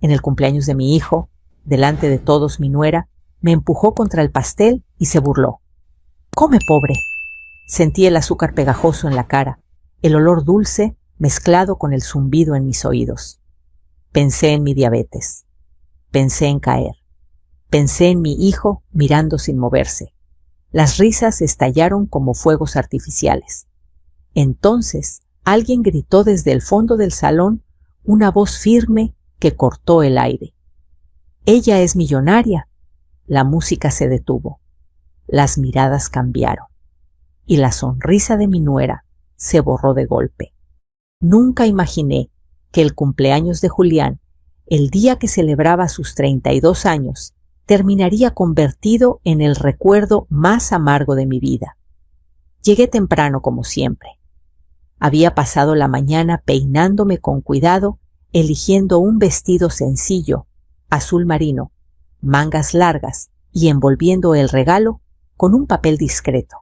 En el cumpleaños de mi hijo, delante de todos, mi nuera me empujó contra el pastel y se burló. «¡Come, pobre!». Sentí el azúcar pegajoso en la cara, el olor dulce mezclado con el zumbido en mis oídos. Pensé en mi diabetes. Pensé en caer. Pensé en mi hijo mirando sin moverse. Las risas estallaron como fuegos artificiales. Entonces alguien gritó desde el fondo del salón una voz firme que cortó el aire. «¡Ella es millonaria!». La música se detuvo. Las miradas cambiaron. Y la sonrisa de mi nuera se borró de golpe. Nunca imaginé que el cumpleaños de Julián, el día que celebraba sus 32 años, terminaría convertido en el recuerdo más amargo de mi vida. Llegué temprano como siempre. Había pasado la mañana peinándome con cuidado, eligiendo un vestido sencillo, azul marino, mangas largas y envolviendo el regalo con un papel discreto.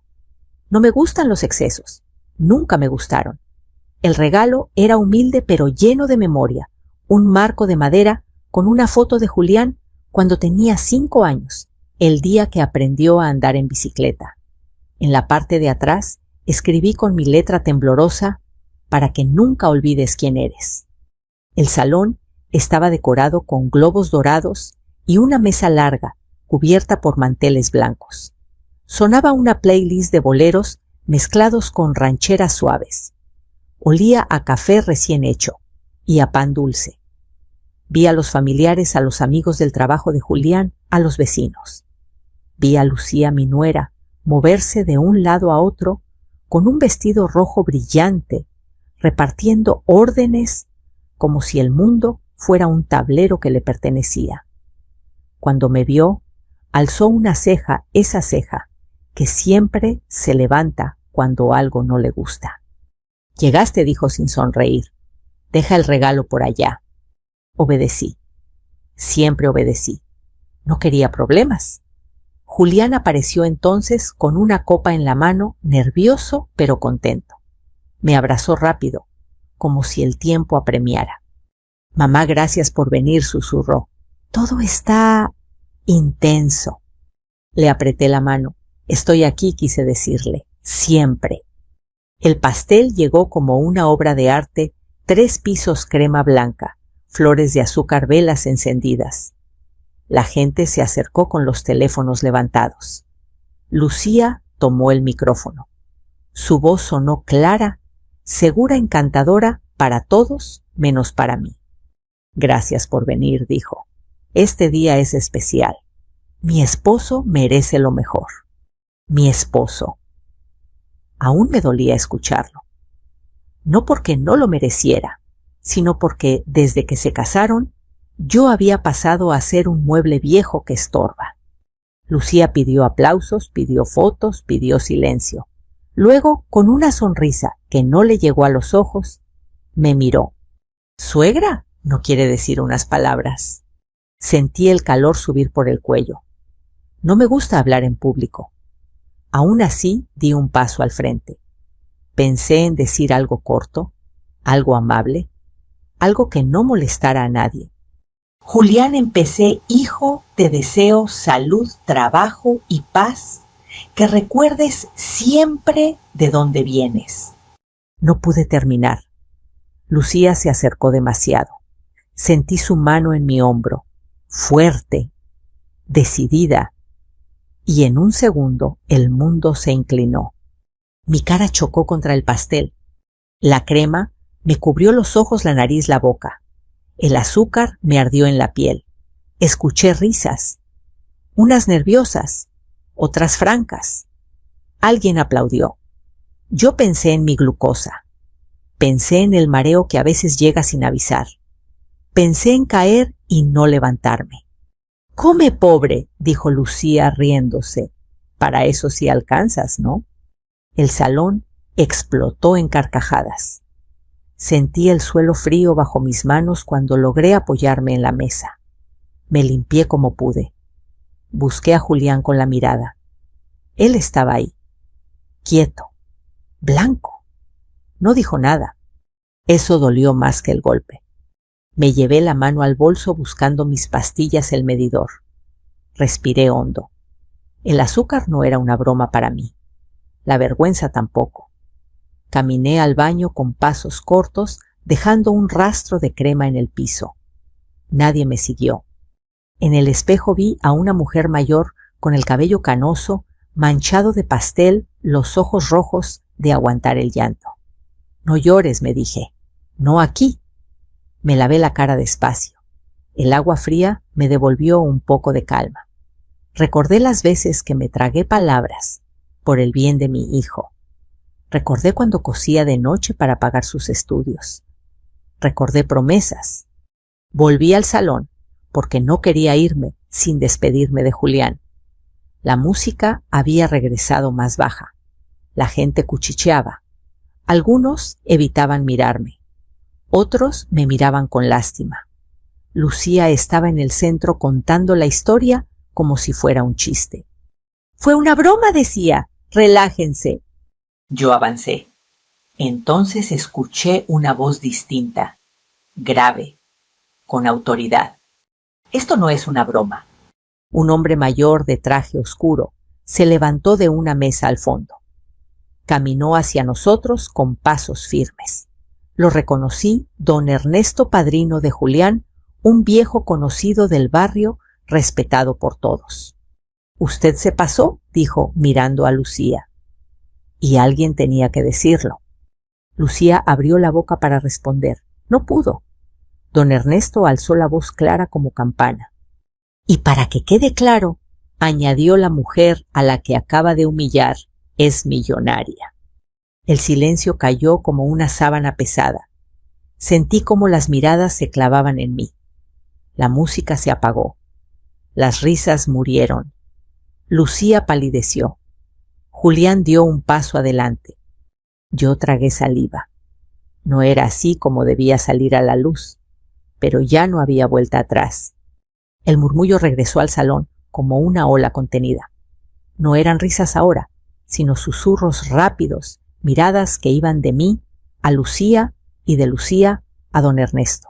No me gustan los excesos, nunca me gustaron. El regalo era humilde pero lleno de memoria, un marco de madera con una foto de Julián cuando tenía 5 años, el día que aprendió a andar en bicicleta. En la parte de atrás escribí con mi letra temblorosa: «Para que nunca olvides quién eres». El salón estaba decorado con globos dorados y una mesa larga cubierta por manteles blancos. Sonaba una playlist de boleros mezclados con rancheras suaves. Olía a café recién hecho y a pan dulce. Vi a los familiares, a los amigos del trabajo de Julián, a los vecinos. Vi a Lucía, mi nuera, moverse de un lado a otro con un vestido rojo brillante, repartiendo órdenes como si el mundo fuera un tablero que le pertenecía. Cuando me vio, alzó una ceja, esa ceja que siempre se levanta cuando algo no le gusta. «Llegaste», dijo sin sonreír. «Deja el regalo por allá». Obedecí. Siempre obedecí. No quería problemas. Julián apareció entonces con una copa en la mano, nervioso pero contento. Me abrazó rápido, como si el tiempo apremiara. «Mamá, gracias por venir», susurró. «Todo está intenso». Le apreté la mano. «Estoy aquí», quise decirle. «Siempre». El pastel llegó como una obra de arte, 3 pisos crema blanca, flores de azúcar, velas encendidas. La gente se acercó con los teléfonos levantados. Lucía tomó el micrófono. Su voz sonó clara, segura, encantadora para todos menos para mí. «Gracias por venir», dijo. «Este día es especial. Mi esposo merece lo mejor». Mi esposo. Aún me dolía escucharlo. No porque no lo mereciera, sino porque desde que se casaron, yo había pasado a ser un mueble viejo que estorba. Lucía pidió aplausos, pidió fotos, pidió silencio. Luego, con una sonrisa que no le llegó a los ojos, me miró. «¿Suegra?», no quiere decir unas palabras. Sentí el calor subir por el cuello. No me gusta hablar en público. Aún así, di un paso al frente. Pensé en decir algo corto, algo amable, algo que no molestara a nadie. «Julián», empecé, «hijo, te deseo salud, trabajo y paz, que recuerdes siempre de dónde vienes». No pude terminar. Lucía se acercó demasiado. Sentí su mano en mi hombro, fuerte, decidida, y en un segundo el mundo se inclinó. Mi cara chocó contra el pastel. La crema me cubrió los ojos, la nariz, la boca. El azúcar me ardió en la piel. Escuché risas, unas nerviosas, otras francas. Alguien aplaudió. Yo pensé en mi glucosa. Pensé en el mareo que a veces llega sin avisar. Pensé en caer y no levantarme. «Come, pobre», dijo Lucía riéndose. «Para eso sí alcanzas, ¿no?». El salón explotó en carcajadas. Sentí el suelo frío bajo mis manos cuando logré apoyarme en la mesa. Me limpié como pude. Busqué a Julián con la mirada. Él estaba ahí, quieto, blanco. No dijo nada. Eso dolió más que el golpe. Me llevé la mano al bolso buscando mis pastillas, el medidor. Respiré hondo. El azúcar no era una broma para mí. La vergüenza tampoco. Caminé al baño con pasos cortos, dejando un rastro de crema en el piso. Nadie me siguió. En el espejo vi a una mujer mayor con el cabello canoso, manchado de pastel, los ojos rojos de aguantar el llanto. No llores, me dije. No aquí. Me lavé la cara despacio. El agua fría me devolvió un poco de calma. Recordé las veces que me tragué palabras por el bien de mi hijo. Recordé cuando cosía de noche para pagar sus estudios. Recordé promesas. Volví al salón porque no quería irme sin despedirme de Julián. La música había regresado más baja. La gente cuchicheaba. Algunos evitaban mirarme. Otros me miraban con lástima. Lucía estaba en el centro contando la historia como si fuera un chiste. «Fue una broma», decía. «Relájense». Yo avancé. Entonces escuché una voz distinta, grave, con autoridad. «Esto no es una broma». Un hombre mayor de traje oscuro se levantó de una mesa al fondo. Caminó hacia nosotros con pasos firmes. Lo reconocí, don Ernesto, padrino de Julián, un viejo conocido del barrio, respetado por todos. «Usted se pasó», dijo mirando a Lucía. Y alguien tenía que decirlo. Lucía abrió la boca para responder. No pudo. Don Ernesto alzó la voz clara como campana. «Y para que quede claro», añadió la mujer a la que acaba de humillar, «es millonaria». El silencio cayó como una sábana pesada. Sentí como las miradas se clavaban en mí. La música se apagó. Las risas murieron. Lucía palideció. Julián dio un paso adelante. Yo tragué saliva. No era así como debía salir a la luz, pero ya no había vuelta atrás. El murmullo regresó al salón como una ola contenida. No eran risas ahora, sino susurros rápidos, miradas que iban de mí a Lucía y de Lucía a don Ernesto.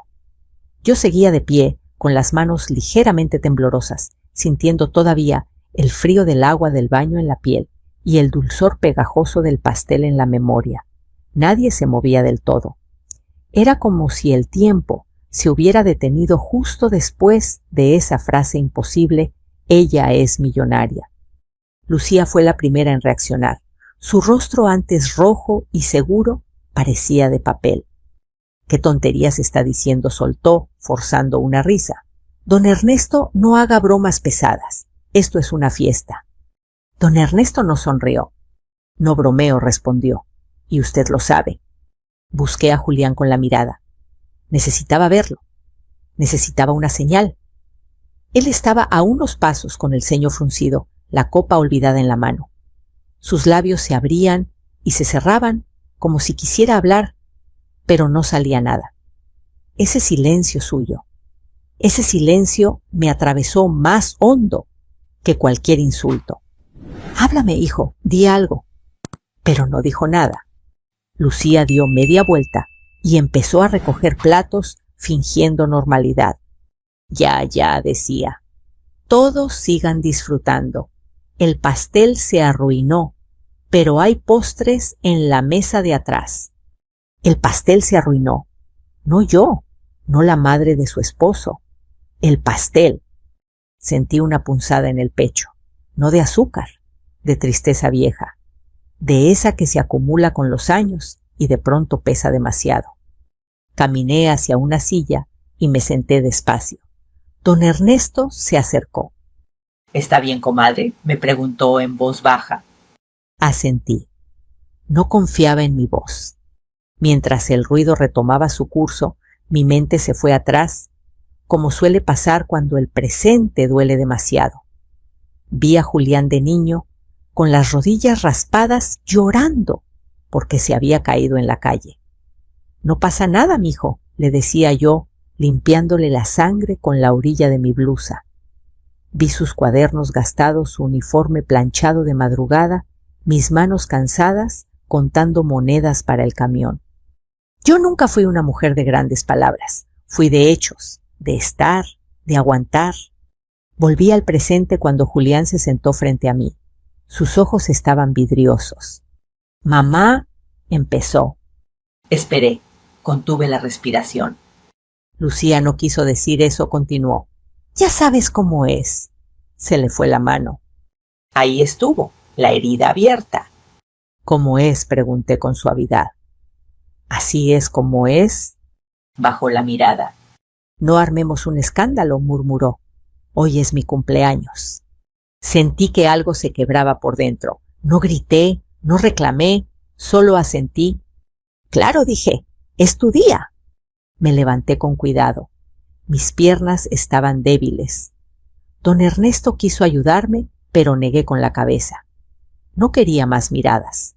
Yo seguía de pie, con las manos ligeramente temblorosas, sintiendo todavía el frío del agua del baño en la piel y el dulzor pegajoso del pastel en la memoria. Nadie se movía del todo. Era como si el tiempo se hubiera detenido justo después de esa frase imposible: «Ella es millonaria». Lucía fue la primera en reaccionar. Su rostro, antes rojo y seguro, parecía de papel. «¿Qué tonterías está diciendo?», soltó, forzando una risa. «Don Ernesto, no haga bromas pesadas. Esto es una fiesta». Don Ernesto no sonrió. «No bromeo», respondió, «y usted lo sabe». Busqué a Julián con la mirada. Necesitaba verlo. Necesitaba una señal. Él estaba a unos pasos con el ceño fruncido, la copa olvidada en la mano. Sus labios se abrían y se cerraban como si quisiera hablar, pero no salía nada. Ese silencio suyo, ese silencio me atravesó más hondo que cualquier insulto. «Háblame, hijo, di algo». Pero no dijo nada. Lucía dio media vuelta y empezó a recoger platos fingiendo normalidad. «Ya, ya», decía. «Todos sigan disfrutando. El pastel se arruinó, pero hay postres en la mesa de atrás». El pastel se arruinó. No yo, no la madre de su esposo. El pastel. Sentí una punzada en el pecho, no de azúcar, de tristeza vieja, de esa que se acumula con los años y de pronto pesa demasiado. Caminé hacia una silla y me senté despacio. Don Ernesto se acercó. «¿Está bien, comadre?», me preguntó en voz baja. Asentí. No confiaba en mi voz. Mientras el ruido retomaba su curso, mi mente se fue atrás, como suele pasar cuando el presente duele demasiado. Vi a Julián de niño, con las rodillas raspadas, llorando porque se había caído en la calle. «No pasa nada, mijo», le decía yo, limpiándole la sangre con la orilla de mi blusa. Vi sus cuadernos gastados, su uniforme planchado de madrugada, mis manos cansadas contando monedas para el camión. Yo nunca fui una mujer de grandes palabras. Fui de hechos, de estar, de aguantar. Volví al presente cuando Julián se sentó frente a mí. Sus ojos estaban vidriosos. Mamá, empezó. Esperé, contuve la respiración. Lucía no quiso decir eso, continuó. Ya sabes cómo es. Se le fue la mano. Ahí estuvo, la herida abierta. ¿Cómo es?, pregunté con suavidad. Así es como es. Bajó la mirada. No armemos un escándalo, murmuró. Hoy es mi cumpleaños. Sentí que algo se quebraba por dentro. No grité, no reclamé, solo asentí. Claro, dije, es tu día. Me levanté con cuidado. Mis piernas estaban débiles. Don Ernesto quiso ayudarme, pero negué con la cabeza. No quería más miradas.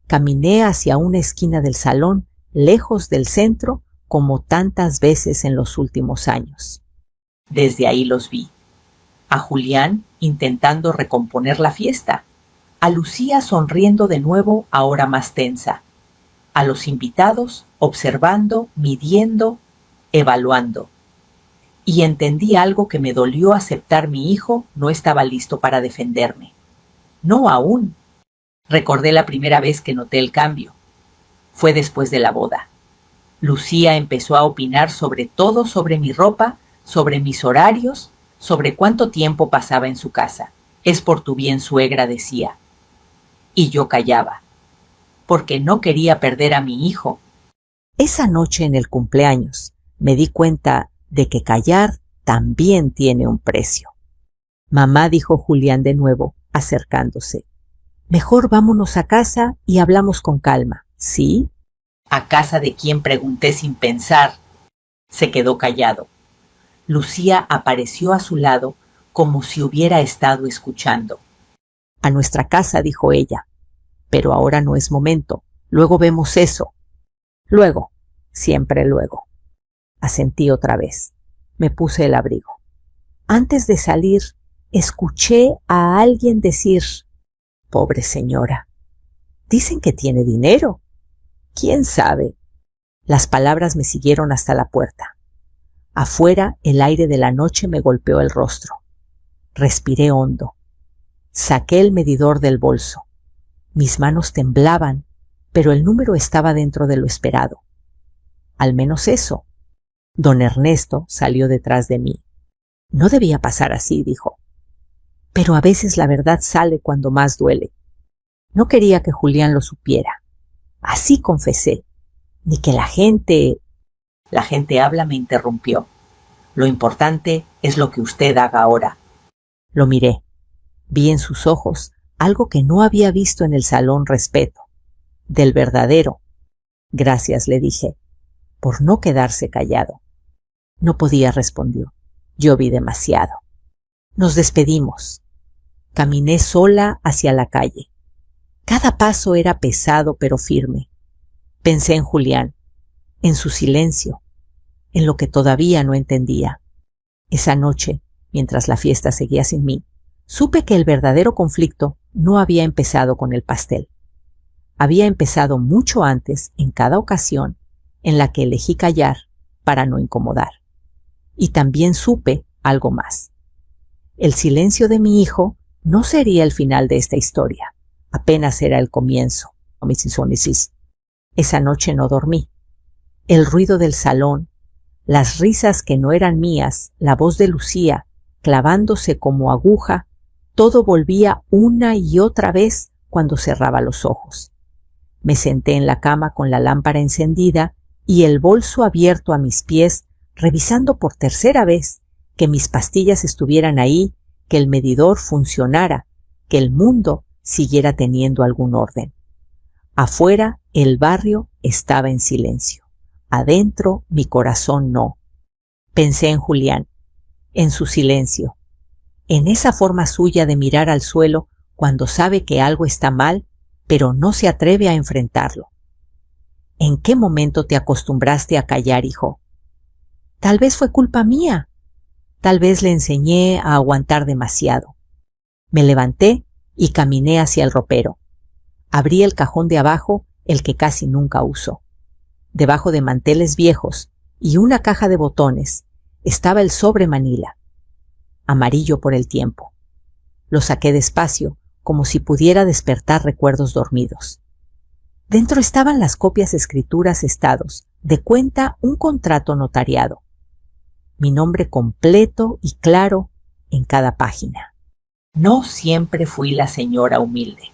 Caminé hacia una esquina del salón, lejos del centro, como tantas veces en los últimos años. Desde ahí los vi. A Julián intentando recomponer la fiesta. A Lucía sonriendo de nuevo, ahora más tensa. A los invitados observando, midiendo, evaluando. Y entendí algo que me dolió aceptar. Mi hijo no estaba listo para defenderme. No aún. Recordé la primera vez que noté el cambio. Fue después de la boda. Lucía empezó a opinar sobre todo, sobre mi ropa, sobre mis horarios, sobre cuánto tiempo pasaba en su casa. Es por tu bien, suegra, decía. Y yo callaba, porque no quería perder a mi hijo. Esa noche en el cumpleaños me di cuenta de que callar también tiene un precio. Mamá, dijo Julián de nuevo, acercándose. Mejor vámonos a casa y hablamos con calma, ¿sí? ¿A casa de quién?, pregunté sin pensar. Se quedó callado. Lucía apareció a su lado como si hubiera estado escuchando. A nuestra casa, dijo ella. Pero ahora no es momento. Luego vemos eso. Luego, siempre luego. Asentí otra vez. Me puse el abrigo. Antes de salir, escuché a alguien decir: pobre señora. Dicen que tiene dinero. ¿Quién sabe? Las palabras me siguieron hasta la puerta. Afuera, el aire de la noche me golpeó el rostro. Respiré hondo. Saqué el medidor del bolso. Mis manos temblaban, pero el número estaba dentro de lo esperado. Al menos eso. Don Ernesto salió detrás de mí. No debía pasar así, dijo. Pero a veces la verdad sale cuando más duele. No quería que Julián lo supiera. Así confesé. Ni que la gente... La gente habla, me interrumpió. Lo importante es lo que usted haga ahora. Lo miré. Vi en sus ojos algo que no había visto en el salón: respeto. Del verdadero. Gracias, le dije, por no quedarse callado. No podía, respondió. Yo vi demasiado. Nos despedimos. Caminé sola hacia la calle. Cada paso era pesado pero firme. Pensé en Julián, en su silencio, en lo que todavía no entendía. Esa noche, mientras la fiesta seguía sin mí, supe que el verdadero conflicto no había empezado con el pastel. Había empezado mucho antes, en cada ocasión en la que elegí callar para no incomodar. Y también supe algo más. El silencio de mi hijo no sería el final de esta historia. Apenas era el comienzo. Esa noche no dormí. El ruido del salón, las risas que no eran mías, la voz de Lucía, clavándose como aguja, todo volvía una y otra vez cuando cerraba los ojos. Me senté en la cama con la lámpara encendida y el bolso abierto a mis pies, revisando por tercera vez que mis pastillas estuvieran ahí, que el medidor funcionara, que el mundo siguiera teniendo algún orden. Afuera, el barrio estaba en silencio. Adentro, mi corazón no. Pensé en Julián, en su silencio, en esa forma suya de mirar al suelo cuando sabe que algo está mal, pero no se atreve a enfrentarlo. ¿En qué momento te acostumbraste a callar, hijo? Tal vez fue culpa mía. Tal vez le enseñé a aguantar demasiado. Me levanté y caminé hacia el ropero. Abrí el cajón de abajo, el que casi nunca uso. Debajo de manteles viejos y una caja de botones estaba el sobre Manila, amarillo por el tiempo. Lo saqué despacio, como si pudiera despertar recuerdos dormidos. Dentro estaban las copias escrituras estados, de cuenta un contrato notariado. Mi nombre completo y claro en cada página. No siempre fui la señora humilde.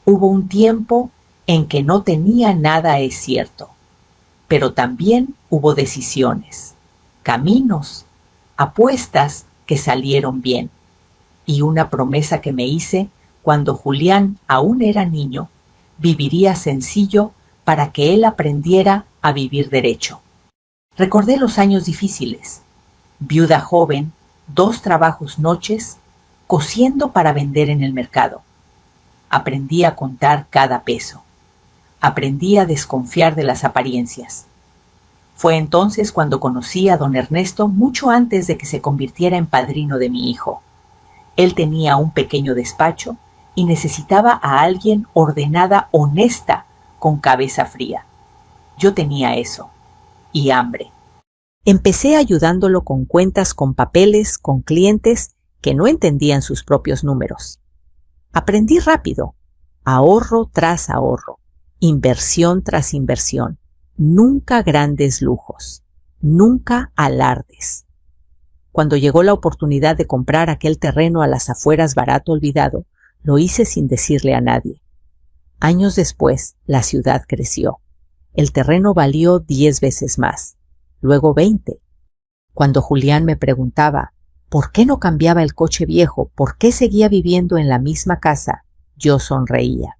Hubo un tiempo en que no tenía nada, es cierto, pero también hubo decisiones, caminos, apuestas que salieron bien, y una promesa que me hice cuando Julián aún era niño, viviría sencillo para que él aprendiera a vivir derecho. Recordé los años difíciles, viuda joven, 2 trabajos noches, cosiendo para vender en el mercado. Aprendí a contar cada peso. Aprendí a desconfiar de las apariencias. Fue entonces cuando conocí a don Ernesto mucho antes de que se convirtiera en padrino de mi hijo. Él tenía un pequeño despacho y necesitaba a alguien ordenada, honesta, con cabeza fría. Yo tenía eso, y hambre. Empecé ayudándolo con cuentas, con papeles, con clientes que no entendían sus propios números. Aprendí rápido, ahorro tras ahorro, inversión tras inversión, nunca grandes lujos, nunca alardes. Cuando llegó la oportunidad de comprar aquel terreno a las afueras barato olvidado, lo hice sin decirle a nadie. Años después, la ciudad creció. El terreno valió 10 veces más, luego 20. Cuando Julián me preguntaba ¿por qué no cambiaba el coche viejo? ¿Por qué seguía viviendo en la misma casa? Yo sonreía.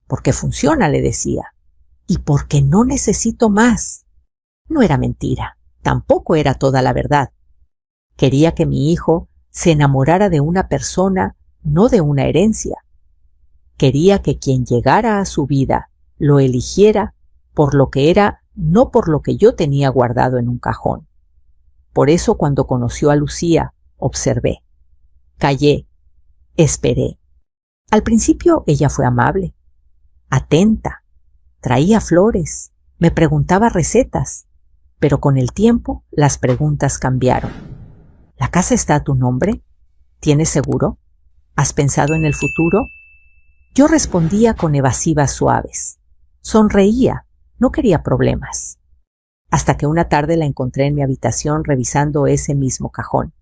Porque funciona, le decía. Y porque no necesito más. No era mentira. Tampoco era toda la verdad. Quería que mi hijo se enamorara de una persona, no de una herencia. Quería que quien llegara a su vida lo eligiera por lo que era, no por lo que yo tenía guardado en un cajón. Por eso cuando conoció a Lucía, observé, callé, esperé. Al principio ella fue amable, atenta, traía flores, me preguntaba recetas, pero con el tiempo las preguntas cambiaron. ¿La casa está a tu nombre? ¿Tienes seguro? ¿Has pensado en el futuro? Yo respondía con evasivas suaves. Sonreía, no quería problemas. Hasta que una tarde la encontré en mi habitación revisando ese mismo cajón.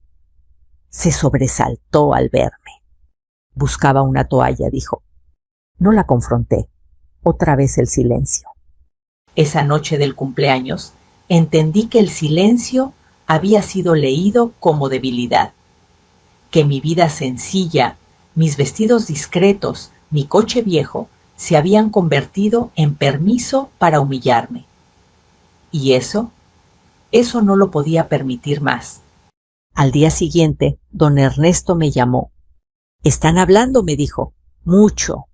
Se sobresaltó al verme. Buscaba una toalla, dijo. No la confronté. Otra vez el silencio. Esa noche del cumpleaños entendí que el silencio había sido leído como debilidad. Que mi vida sencilla, mis vestidos discretos, mi coche viejo, se habían convertido en permiso para humillarme. Y eso no lo podía permitir más. Al día siguiente, don Ernesto me llamó. «Están hablando», me dijo. «Mucho».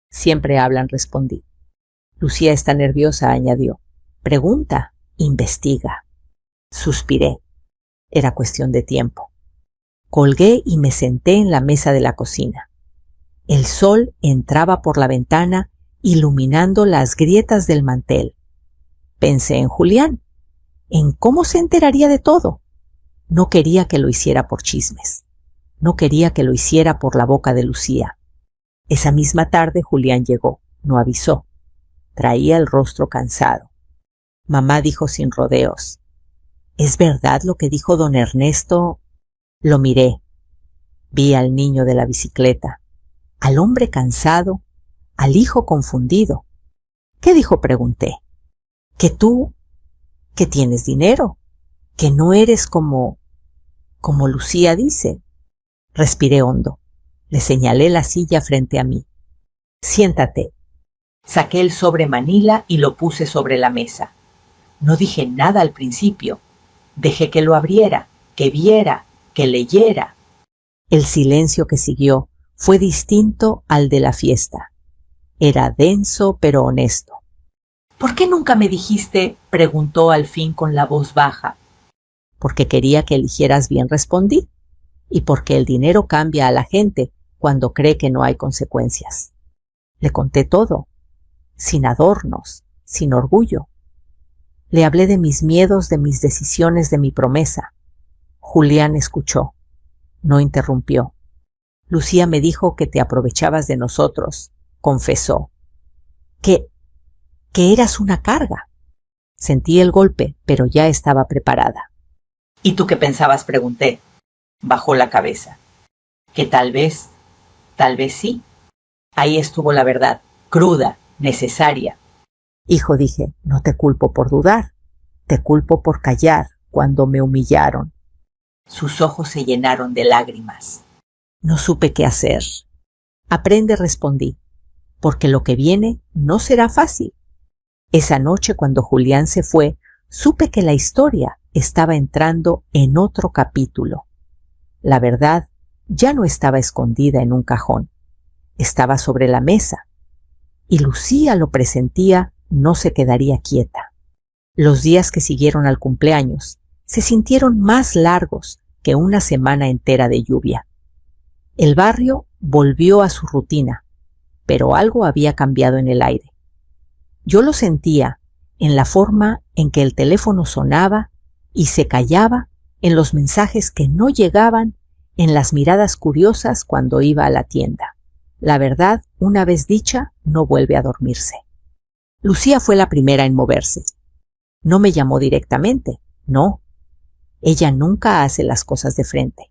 «Siempre hablan», respondí. «Lucía está nerviosa», añadió. «Pregunta, investiga». Suspiré. Era cuestión de tiempo. Colgué y me senté en la mesa de la cocina. El sol entraba por la ventana, iluminando las grietas del mantel. Pensé en Julián, en cómo se enteraría de todo. No quería que lo hiciera por chismes. No quería que lo hiciera por la boca de Lucía. Esa misma tarde Julián llegó, no avisó. Traía el rostro cansado. Mamá dijo sin rodeos. ¿Es verdad lo que dijo don Ernesto? Lo miré. Vi al niño de la bicicleta, al hombre cansado, al hijo confundido. ¿Qué dijo? Pregunté. Que tú, que tienes dinero, que no eres como Lucía dice. Respiré hondo. Le señalé la silla frente a mí. Siéntate. Saqué el sobre Manila y lo puse sobre la mesa. No dije nada al principio. Dejé que lo abriera, que viera, que leyera. El silencio que siguió fue distinto al de la fiesta. Era denso pero honesto. ¿Por qué nunca me dijiste? Preguntó al fin con la voz baja. Porque quería que eligieras bien, respondí, y porque el dinero cambia a la gente cuando cree que no hay consecuencias. Le conté todo, sin adornos, sin orgullo. Le hablé de mis miedos, de mis decisiones, de mi promesa. Julián escuchó. No interrumpió. Lucía me dijo que te aprovechabas de nosotros, confesó. Que eras una carga. Sentí el golpe, pero ya estaba preparada. ¿Y tú qué pensabas?, pregunté. Bajó la cabeza. Que tal vez sí. Ahí estuvo la verdad, cruda, necesaria. Hijo, dije, no te culpo por dudar. Te culpo por callar cuando me humillaron. Sus ojos se llenaron de lágrimas. No supe qué hacer. Aprende, respondí, porque lo que viene no será fácil. Esa noche, cuando Julián se fue, supe que la historia estaba entrando en otro capítulo. La verdad ya no estaba escondida en un cajón. Estaba sobre la mesa. Y Lucía lo presentía, no se quedaría quieta. Los días que siguieron al cumpleaños se sintieron más largos que una semana entera de lluvia. El barrio volvió a su rutina, pero algo había cambiado en el aire. Yo lo sentía en la forma en que el teléfono sonaba y se callaba, en los mensajes que no llegaban, en las miradas curiosas cuando iba a la tienda. La verdad, una vez dicha, no vuelve a dormirse. Lucía fue la primera en moverse. No me llamó directamente, no. Ella nunca hace las cosas de frente.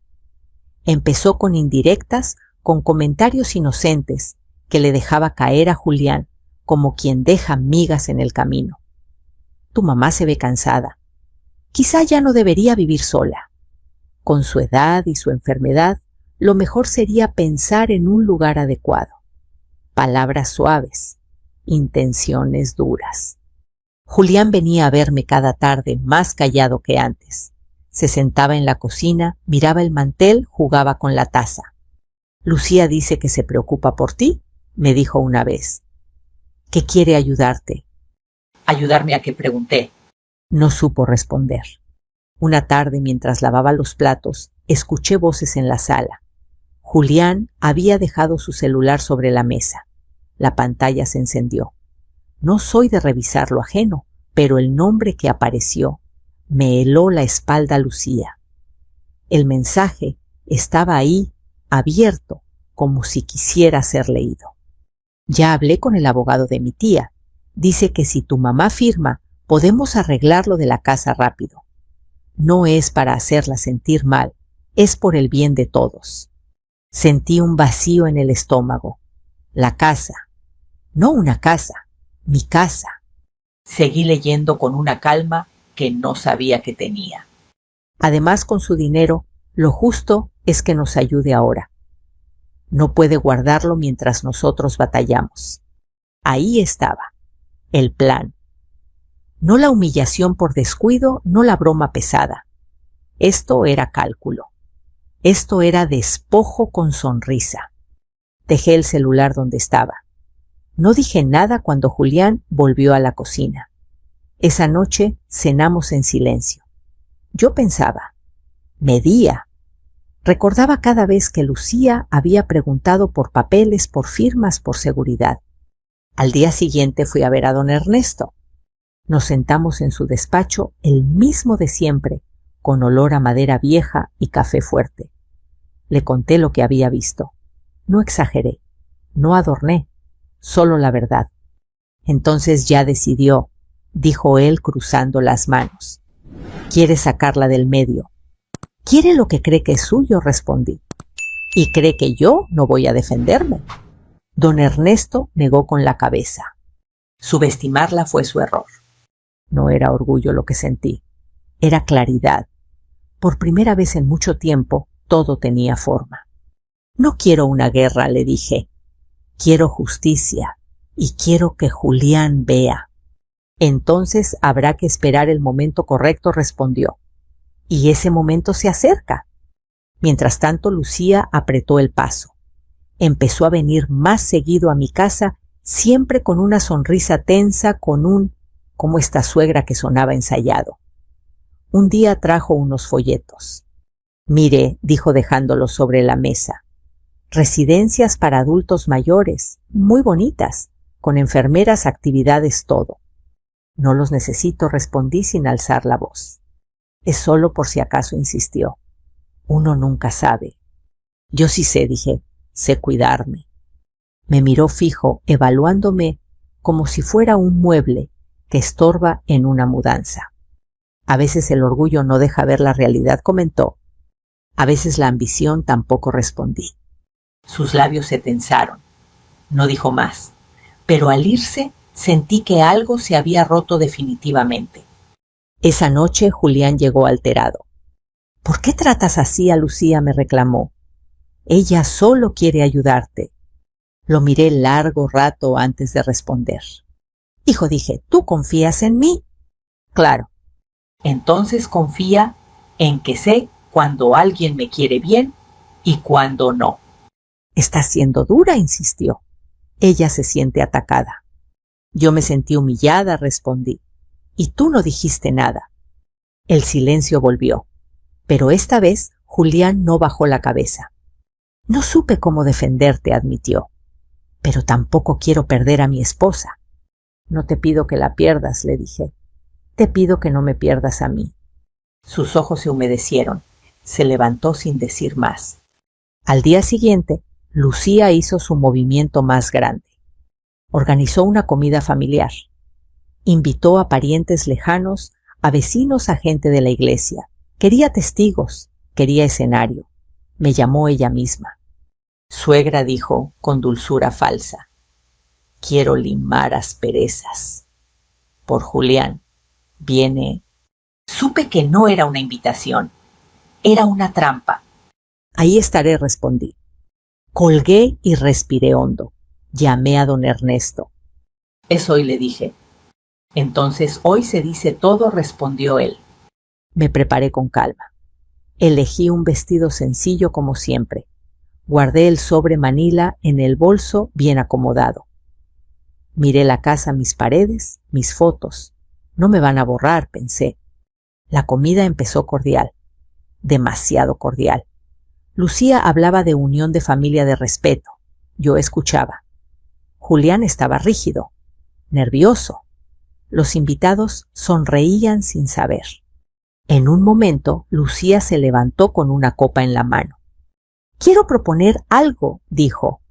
Empezó con indirectas, con comentarios inocentes que le dejaba caer a Julián, como quien deja migas en el camino. Tu mamá se ve cansada. Quizá ya no debería vivir sola. Con su edad y su enfermedad, lo mejor sería pensar en un lugar adecuado. Palabras suaves, intenciones duras. Julián venía a verme cada tarde más callado que antes. Se sentaba en la cocina, miraba el mantel, jugaba con la taza. Lucía dice que se preocupa por ti, me dijo una vez. Que quiere ayudarte. ¿Ayudarme a qué?, pregunté. No supo responder. Una tarde, mientras lavaba los platos, escuché voces en la sala. Julián había dejado su celular sobre la mesa. La pantalla se encendió. No soy de revisar lo ajeno, pero el nombre que apareció me heló la espalda a Lucía. El mensaje estaba ahí, abierto, como si quisiera ser leído. Ya hablé con el abogado de mi tía. Dice que si tu mamá firma, podemos arreglar lo de la casa rápido. No es para hacerla sentir mal, es por el bien de todos. Sentí un vacío en el estómago. La casa. No una casa, mi casa. Seguí leyendo con una calma que no sabía que tenía. Además, con su dinero, lo justo es que nos ayude ahora. No puede guardarlo mientras nosotros batallamos. Ahí estaba, el plan. No la humillación por descuido, no la broma pesada. Esto era cálculo. Esto era despojo con sonrisa. Dejé el celular donde estaba. No dije nada cuando Julián volvió a la cocina. Esa noche cenamos en silencio. Yo pensaba, medía. Recordaba cada vez que Lucía había preguntado por papeles, por firmas, por seguridad. Al día siguiente fui a ver a don Ernesto. Nos sentamos en su despacho, el mismo de siempre, con olor a madera vieja y café fuerte. Le conté lo que había visto. No exageré, no adorné, solo la verdad. Entonces ya decidió, dijo él cruzando las manos. Quiere sacarla del medio. Quiere lo que cree que es suyo, respondí. Y cree que yo no voy a defenderme. Don Ernesto negó con la cabeza. Subestimarla fue su error. No era orgullo lo que sentí, era claridad. Por primera vez en mucho tiempo, todo tenía forma. No quiero una guerra, le dije. Quiero justicia y quiero que Julián vea. Entonces habrá que esperar el momento correcto, respondió. Y ese momento se acerca. Mientras tanto, Lucía apretó el paso. Empezó a venir más seguido a mi casa, siempre con una sonrisa tensa, como esta suegra que sonaba ensayado. Un día trajo unos folletos. Mire, dijo dejándolos sobre la mesa. Residencias para adultos mayores, muy bonitas, con enfermeras, actividades, todo. No los necesito, respondí sin alzar la voz. Es solo por si acaso, insistió. Uno nunca sabe. Yo sí sé, dije, sé cuidarme. Me miró fijo, evaluándome como si fuera un mueble que estorba en una mudanza. A veces el orgullo no deja ver la realidad, comentó. A veces la ambición tampoco, respondí. Sus labios se tensaron. No dijo más, pero al irse sentí que algo se había roto definitivamente. Esa noche Julián llegó alterado. ¿Por qué tratas así a Lucía?, me reclamó. Ella solo quiere ayudarte. Lo miré largo rato antes de responder. Hijo, dije, ¿tú confías en mí? Claro. Entonces confía en que sé cuando alguien me quiere bien y cuando no. Estás siendo dura, insistió. Ella se siente atacada. Yo me sentí humillada, respondí. Y tú no dijiste nada. El silencio volvió. Pero esta vez Julián no bajó la cabeza. No supe cómo defenderte, admitió. Pero tampoco quiero perder a mi esposa. No te pido que la pierdas, le dije. Te pido que no me pierdas a mí. Sus ojos se humedecieron. Se levantó sin decir más. Al día siguiente, Lucía hizo su movimiento más grande. Organizó una comida familiar. Invitó a parientes lejanos, a vecinos, a gente de la iglesia. Quería testigos, quería escenario. Me llamó ella misma. Suegra, dijo con dulzura falsa. Quiero limar asperezas. Por Julián. Viene. Supe que no era una invitación. Era una trampa. Ahí estaré, respondí. Colgué y respiré hondo. Llamé a don Ernesto. Es hoy, le dije. Entonces hoy se dice todo, respondió él. Me preparé con calma. Elegí un vestido sencillo como siempre. Guardé el sobre manila en el bolso bien acomodado. Miré la casa, mis paredes, mis fotos. No me van a borrar, pensé. La comida empezó cordial. Demasiado cordial. Lucía hablaba de unión de familia, de respeto. Yo escuchaba. Julián estaba rígido, nervioso. Los invitados sonreían sin saber. En un momento, Lucía se levantó con una copa en la mano. Quiero proponer algo, dijo.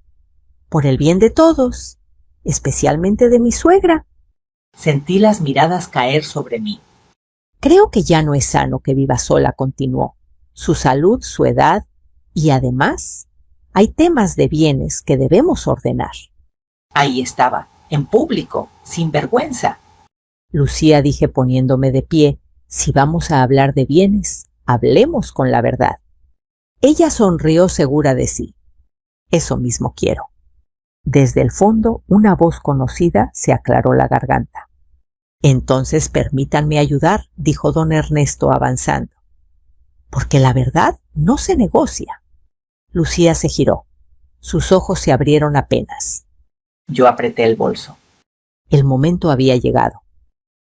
Por el bien de todos, especialmente de mi suegra. Sentí las miradas caer sobre mí. Creo que ya no es sano que viva sola, continuó. Su salud, su edad, y además, hay temas de bienes que debemos ordenar. Ahí estaba, en público, sin vergüenza. Lucía, dije poniéndome de pie, si vamos a hablar de bienes, hablemos con la verdad. Ella sonrió segura de sí. Eso mismo quiero. Desde el fondo, una voz conocida se aclaró la garganta. Entonces permítanme ayudar, dijo don Ernesto avanzando. Porque la verdad no se negocia. Lucía se giró. Sus ojos se abrieron apenas. Yo apreté el bolso. El momento había llegado.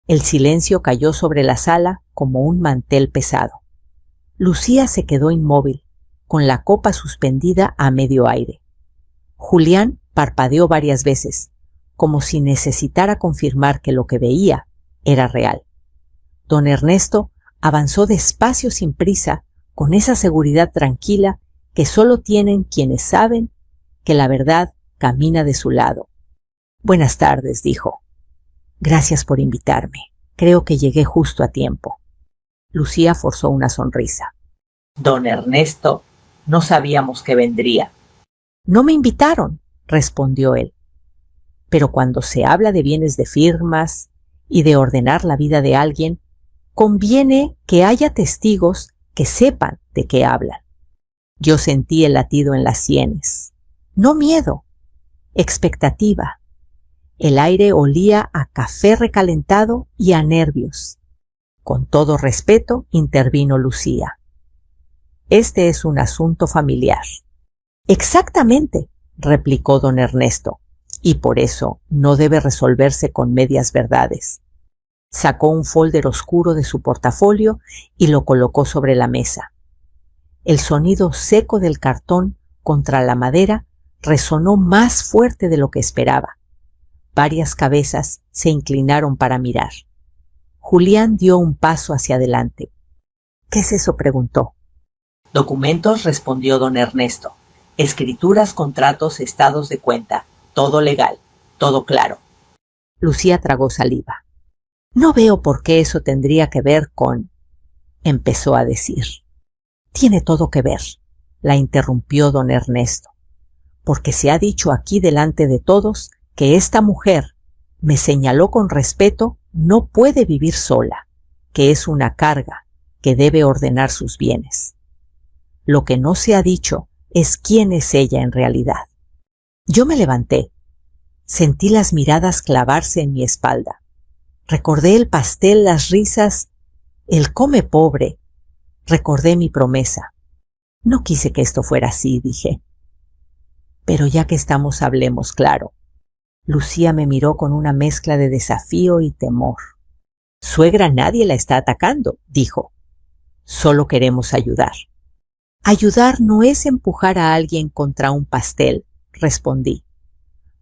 El silencio cayó sobre la sala como un mantel pesado. Lucía se quedó inmóvil, con la copa suspendida a medio aire. Julián parpadeó varias veces, como si necesitara confirmar que lo que veía era real. Don Ernesto avanzó despacio, sin prisa, con esa seguridad tranquila que solo tienen quienes saben que la verdad camina de su lado. Buenas tardes, dijo. Gracias por invitarme. Creo que llegué justo a tiempo. Lucía forzó una sonrisa. Don Ernesto, no sabíamos que vendría. No me invitaron, respondió él. Pero cuando se habla de bienes de firmas y de ordenar la vida de alguien, conviene que haya testigos que sepan de qué hablan. Yo sentí el latido en las sienes. No miedo, expectativa. El aire olía a café recalentado y a nervios. Con todo respeto, intervino Lucía. Este es un asunto familiar. Exactamente, replicó don Ernesto, y por eso no debe resolverse con medias verdades. Sacó un folder oscuro de su portafolio y lo colocó sobre la mesa. El sonido seco del cartón contra la madera resonó más fuerte de lo que esperaba. Varias cabezas se inclinaron para mirar. Julián dio un paso hacia adelante. ¿Qué es eso?, preguntó. Documentos, respondió don Ernesto. Escrituras, contratos, estados de cuenta. Todo legal, todo claro. Lucía tragó saliva. No veo por qué eso tendría que ver con... empezó a decir. Tiene todo que ver, la interrumpió don Ernesto, porque se ha dicho aquí delante de todos que esta mujer, me señaló con respeto, no puede vivir sola, que es una carga, que debe ordenar sus bienes. Lo que no se ha dicho es quién es ella en realidad. Yo me levanté. Sentí las miradas clavarse en mi espalda. Recordé el pastel, las risas, el come pobre. Recordé mi promesa. No quise que esto fuera así, dije. Pero ya que estamos, hablemos claro. Lucía me miró con una mezcla de desafío y temor. Suegra, nadie la está atacando, dijo. Solo queremos ayudar. Ayudar no es empujar a alguien contra un pastel, respondí.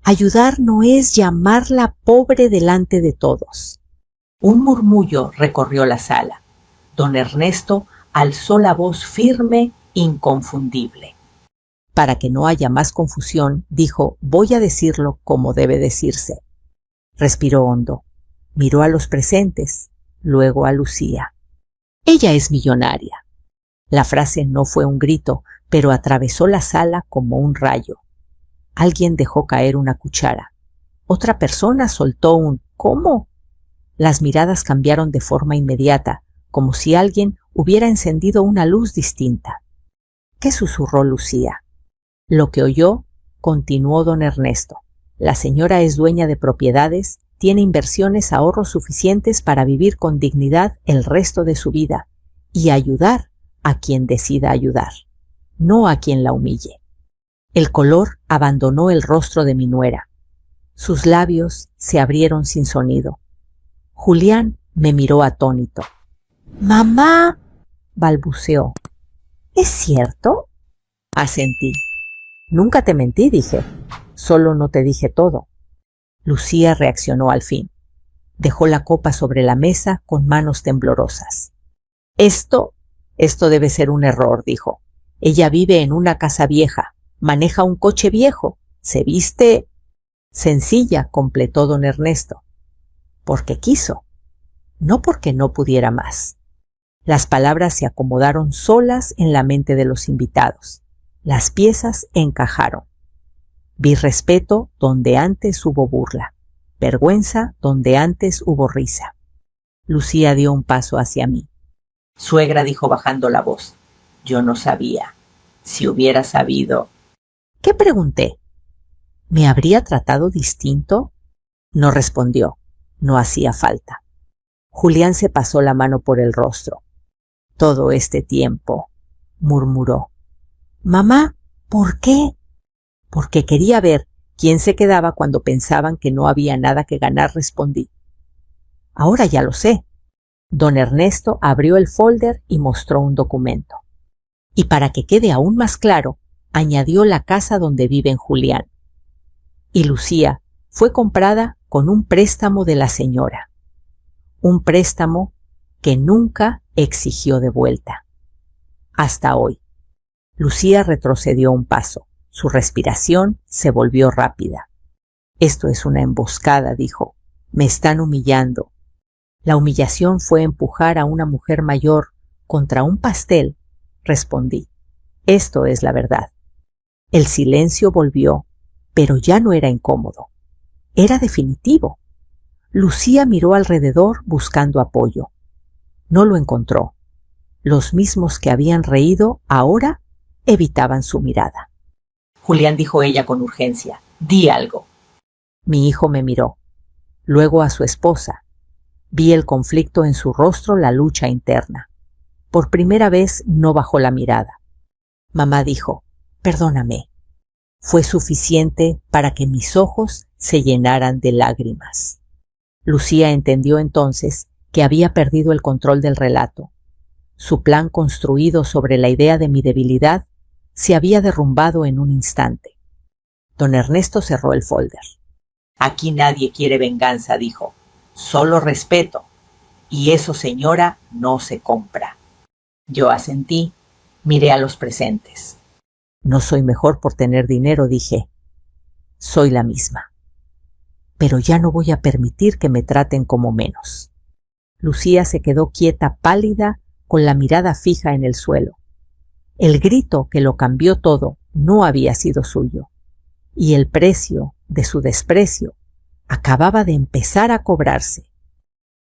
Ayudar no es llamarla pobre delante de todos. Un murmullo recorrió la sala. Don Ernesto alzó la voz firme, inconfundible. Para que no haya más confusión, dijo, voy a decirlo como debe decirse. Respiró hondo, miró a los presentes, luego a Lucía. Ella es millonaria. La frase no fue un grito, pero atravesó la sala como un rayo. Alguien dejó caer una cuchara. Otra persona soltó un ¿cómo? Las miradas cambiaron de forma inmediata, como si alguien hubiera encendido una luz distinta. ¿Qué susurró Lucía? Lo que oyó, continuó don Ernesto. La señora es dueña de propiedades, tiene inversiones, ahorros suficientes para vivir con dignidad el resto de su vida y ayudar a quien decida ayudar, no a quien la humille. El color abandonó el rostro de mi nuera. Sus labios se abrieron sin sonido. Julián me miró atónito. «Mamá», balbuceó. «¿Es cierto?». Asentí. «Nunca te mentí», dije. «Solo no te dije todo». Lucía reaccionó al fin. Dejó la copa sobre la mesa con manos temblorosas. Esto debe ser un error», dijo. «Ella vive en una casa vieja, maneja un coche viejo, se viste...». «Sencilla», completó don Ernesto. «Porque quiso, no porque no pudiera más». Las palabras se acomodaron solas en la mente de los invitados. Las piezas encajaron. Vi respeto donde antes hubo burla, vergüenza donde antes hubo risa. Lucía dio un paso hacia mí. Suegra, dijo bajando la voz. Yo no sabía. Si hubiera sabido... ¿Qué pregunté? ¿Me habría tratado distinto? No respondió. No hacía falta. Julián se pasó la mano por el rostro. Todo este tiempo, murmuró. Mamá, ¿por qué? Porque quería ver quién se quedaba cuando pensaban que no había nada que ganar, respondí. Ahora ya lo sé. Don Ernesto abrió el folder y mostró un documento. Y para que quede aún más claro, añadió la casa donde viven Julián. Y Lucía fue comprada con un préstamo de la señora. Un préstamo que nunca exigió de vuelta. Hasta hoy. Lucía retrocedió un paso. Su respiración se volvió rápida. Esto es una emboscada, dijo. Me están humillando. La humillación fue empujar a una mujer mayor contra un pastel, respondí. Esto es la verdad. El silencio volvió, pero ya no era incómodo. Era definitivo. Lucía miró alrededor buscando apoyo. No lo encontró. Los mismos que habían reído ahora evitaban su mirada. Julián, dijo ella con urgencia, di algo. Mi hijo me miró, luego a su esposa. Vi el conflicto en su rostro, la lucha interna. Por primera vez no bajó la mirada. Mamá dijo, perdóname. Fue suficiente para que mis ojos se llenaran de lágrimas. Lucía entendió entonces que había perdido el control del relato. Su plan construido sobre la idea de mi debilidad se había derrumbado en un instante. Don Ernesto cerró el folder. Aquí nadie quiere venganza, dijo. Solo respeto. Y eso, señora, no se compra. Yo asentí, miré a los presentes. No soy mejor por tener dinero, dije. Soy la misma. Pero ya no voy a permitir que me traten como menos. Lucía se quedó quieta, pálida, con la mirada fija en el suelo. El grito que lo cambió todo no había sido suyo, y el precio de su desprecio acababa de empezar a cobrarse.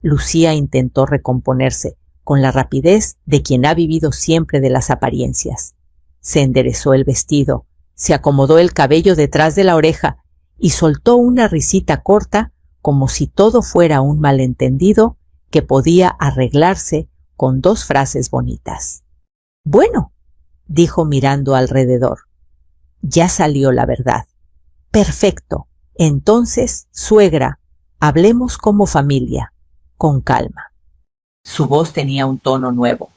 Lucía intentó recomponerse con la rapidez de quien ha vivido siempre de las apariencias. Se enderezó el vestido, se acomodó el cabello detrás de la oreja y soltó una risita corta como si todo fuera un malentendido que podía arreglarse con 2 frases bonitas. Bueno, dijo mirando alrededor. Ya salió la verdad. Perfecto. Entonces, suegra, hablemos como familia, con calma. Su voz tenía un tono nuevo.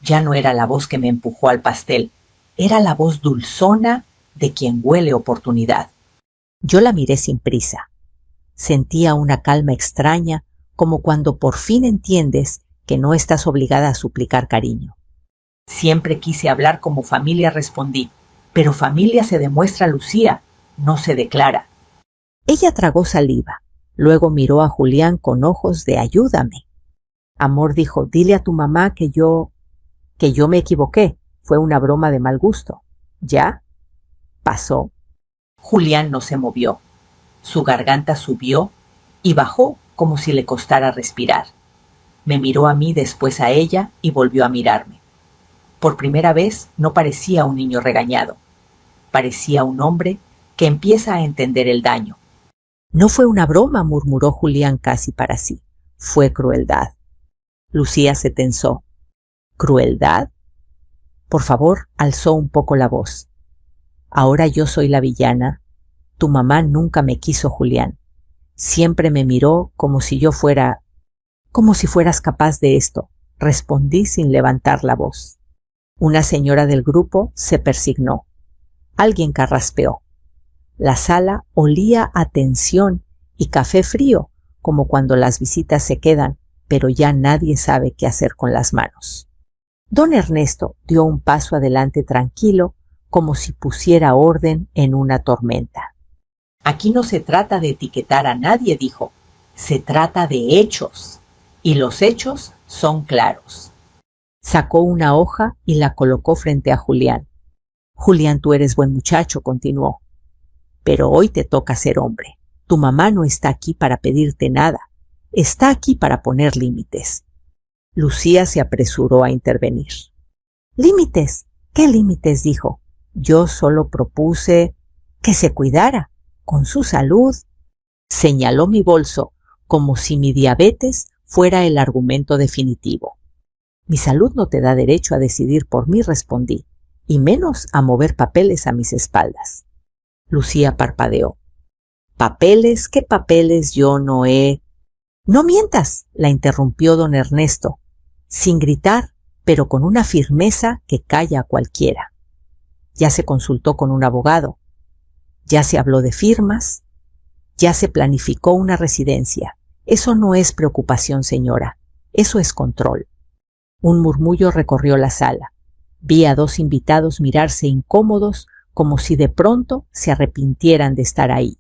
Ya no era la voz que me empujó al pastel, era la voz dulzona de quien huele oportunidad. Yo la miré sin prisa. Sentía una calma extraña, como cuando por fin entiendes que no estás obligada a suplicar cariño. Siempre quise hablar como familia, respondí, pero familia se demuestra, Lucía, no se declara. Ella tragó saliva, luego miró a Julián con ojos de ayúdame. Amor, dijo, dile a tu mamá que yo me equivoqué, fue una broma de mal gusto. ¿Ya? Pasó. Julián no se movió. Su garganta subió y bajó como si le costara respirar. Me miró a mí, después a ella y volvió a mirarme. Por primera vez no parecía un niño regañado. Parecía un hombre que empieza a entender el daño. No fue una broma, murmuró Julián casi para sí. Fue crueldad. Lucía se tensó. ¿Crueldad? Por favor, alzó un poco la voz. Ahora yo soy la villana. Tu mamá nunca me quiso, Julián. Siempre me miró como si fueras capaz de esto, respondí sin levantar la voz. Una señora del grupo se persignó. Alguien carraspeó. La sala olía a tensión y café frío, como cuando las visitas se quedan, pero ya nadie sabe qué hacer con las manos. Don Ernesto dio un paso adelante tranquilo, como si pusiera orden en una tormenta. Aquí no se trata de etiquetar a nadie, dijo. Se trata de hechos. Y los hechos son claros. Sacó una hoja y la colocó frente a Julián. Julián, tú eres buen muchacho, continuó. Pero hoy te toca ser hombre. Tu mamá no está aquí para pedirte nada. Está aquí para poner límites. Lucía se apresuró a intervenir. ¿Límites? ¿Qué límites? Dijo. Yo solo propuse que se cuidara, con su salud. Señaló mi bolso, como si mi diabetes fuera el argumento definitivo. Mi salud no te da derecho a decidir por mí, respondí, y menos a mover papeles a mis espaldas. Lucía parpadeó. ¿Papeles? ¿Qué papeles? Yo no he... No mientas, la interrumpió don Ernesto, sin gritar, pero con una firmeza que calla a cualquiera. Ya se consultó con un abogado, ya se habló de firmas, ya se planificó una residencia. Eso no es preocupación, señora, eso es control. Un murmullo recorrió la sala. Vi a 2 invitados mirarse incómodos, como si de pronto se arrepintieran de estar ahí.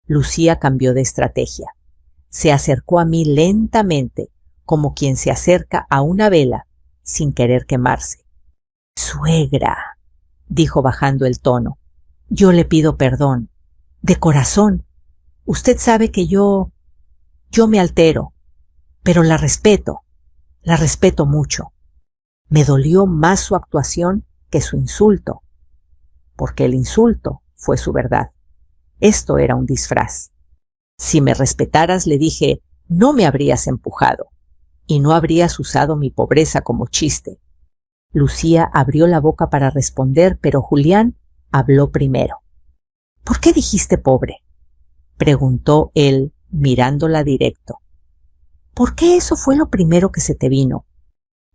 Lucía cambió de estrategia. Se acercó a mí lentamente, como quien se acerca a una vela, sin querer quemarse. Suegra, dijo bajando el tono, yo le pido perdón, de corazón. Usted sabe que yo me altero, pero la respeto mucho. Me dolió más su actuación que su insulto, porque el insulto fue su verdad. Esto era un disfraz. Si me respetaras, le dije, no me habrías empujado y no habrías usado mi pobreza como chiste. Lucía abrió la boca para responder, pero Julián habló primero. ¿Por qué dijiste pobre?, preguntó él, mirándola directo. ¿Por qué eso fue lo primero que se te vino?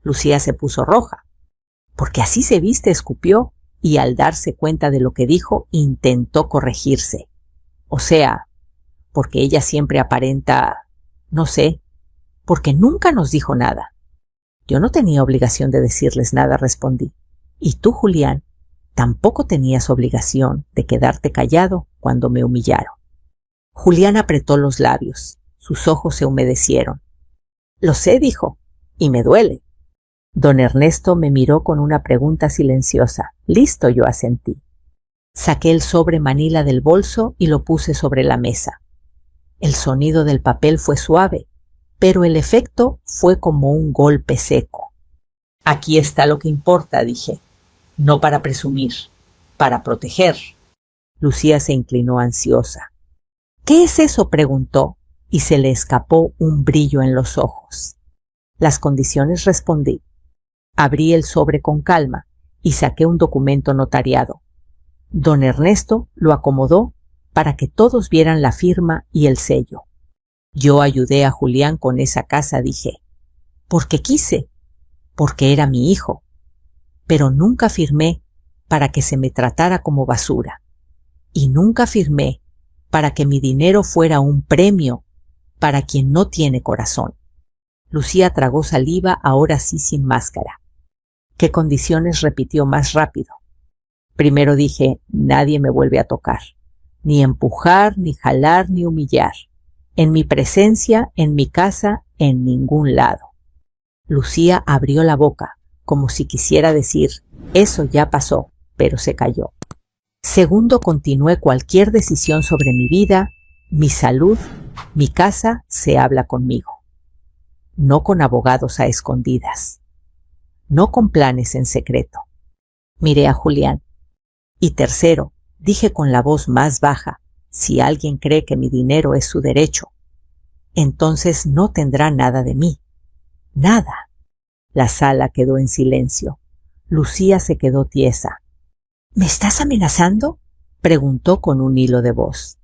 Lucía se puso roja. Porque así se viste, escupió, y al darse cuenta de lo que dijo, intentó corregirse. O sea, porque ella siempre aparenta, no sé, porque nunca nos dijo nada. Yo no tenía obligación de decirles nada, respondí. Y tú, Julián, tampoco tenías obligación de quedarte callado cuando me humillaron. Julián apretó los labios. Sus ojos se humedecieron. Lo sé, dijo, y me duele. Don Ernesto me miró con una pregunta silenciosa. Listo, yo asentí. Saqué el sobre manila del bolso y lo puse sobre la mesa. El sonido del papel fue suave, pero el efecto fue como un golpe seco. Aquí está lo que importa, dije. No para presumir, para proteger. Lucía se inclinó ansiosa. ¿Qué es eso?, preguntó, y se le escapó un brillo en los ojos. Las condiciones, respondí. Abrí el sobre con calma y saqué un documento notariado. Don Ernesto lo acomodó para que todos vieran la firma y el sello. Yo ayudé a Julián con esa casa, dije, porque quise, porque era mi hijo, pero nunca firmé para que se me tratara como basura, y nunca firmé para que mi dinero fuera un premio para quien no tiene corazón. Lucía tragó saliva, ahora sí sin máscara. ¿Qué condiciones?, repitió más rápido. Primero dije, nadie me vuelve a tocar, ni empujar, ni jalar, ni humillar. En mi presencia, en mi casa, en ningún lado. Lucía abrió la boca, como si quisiera decir, eso ya pasó, pero se calló. Segundo, continué, cualquier decisión sobre mi vida, mi salud, mi casa, se habla conmigo. No con abogados a escondidas. No con planes en secreto. Miré a Julián. Y tercero, dije con la voz más baja, si alguien cree que mi dinero es su derecho, entonces no tendrá nada de mí. Nada. La sala quedó en silencio. Lucía se quedó tiesa. ¿Me estás amenazando?, preguntó con un hilo de voz.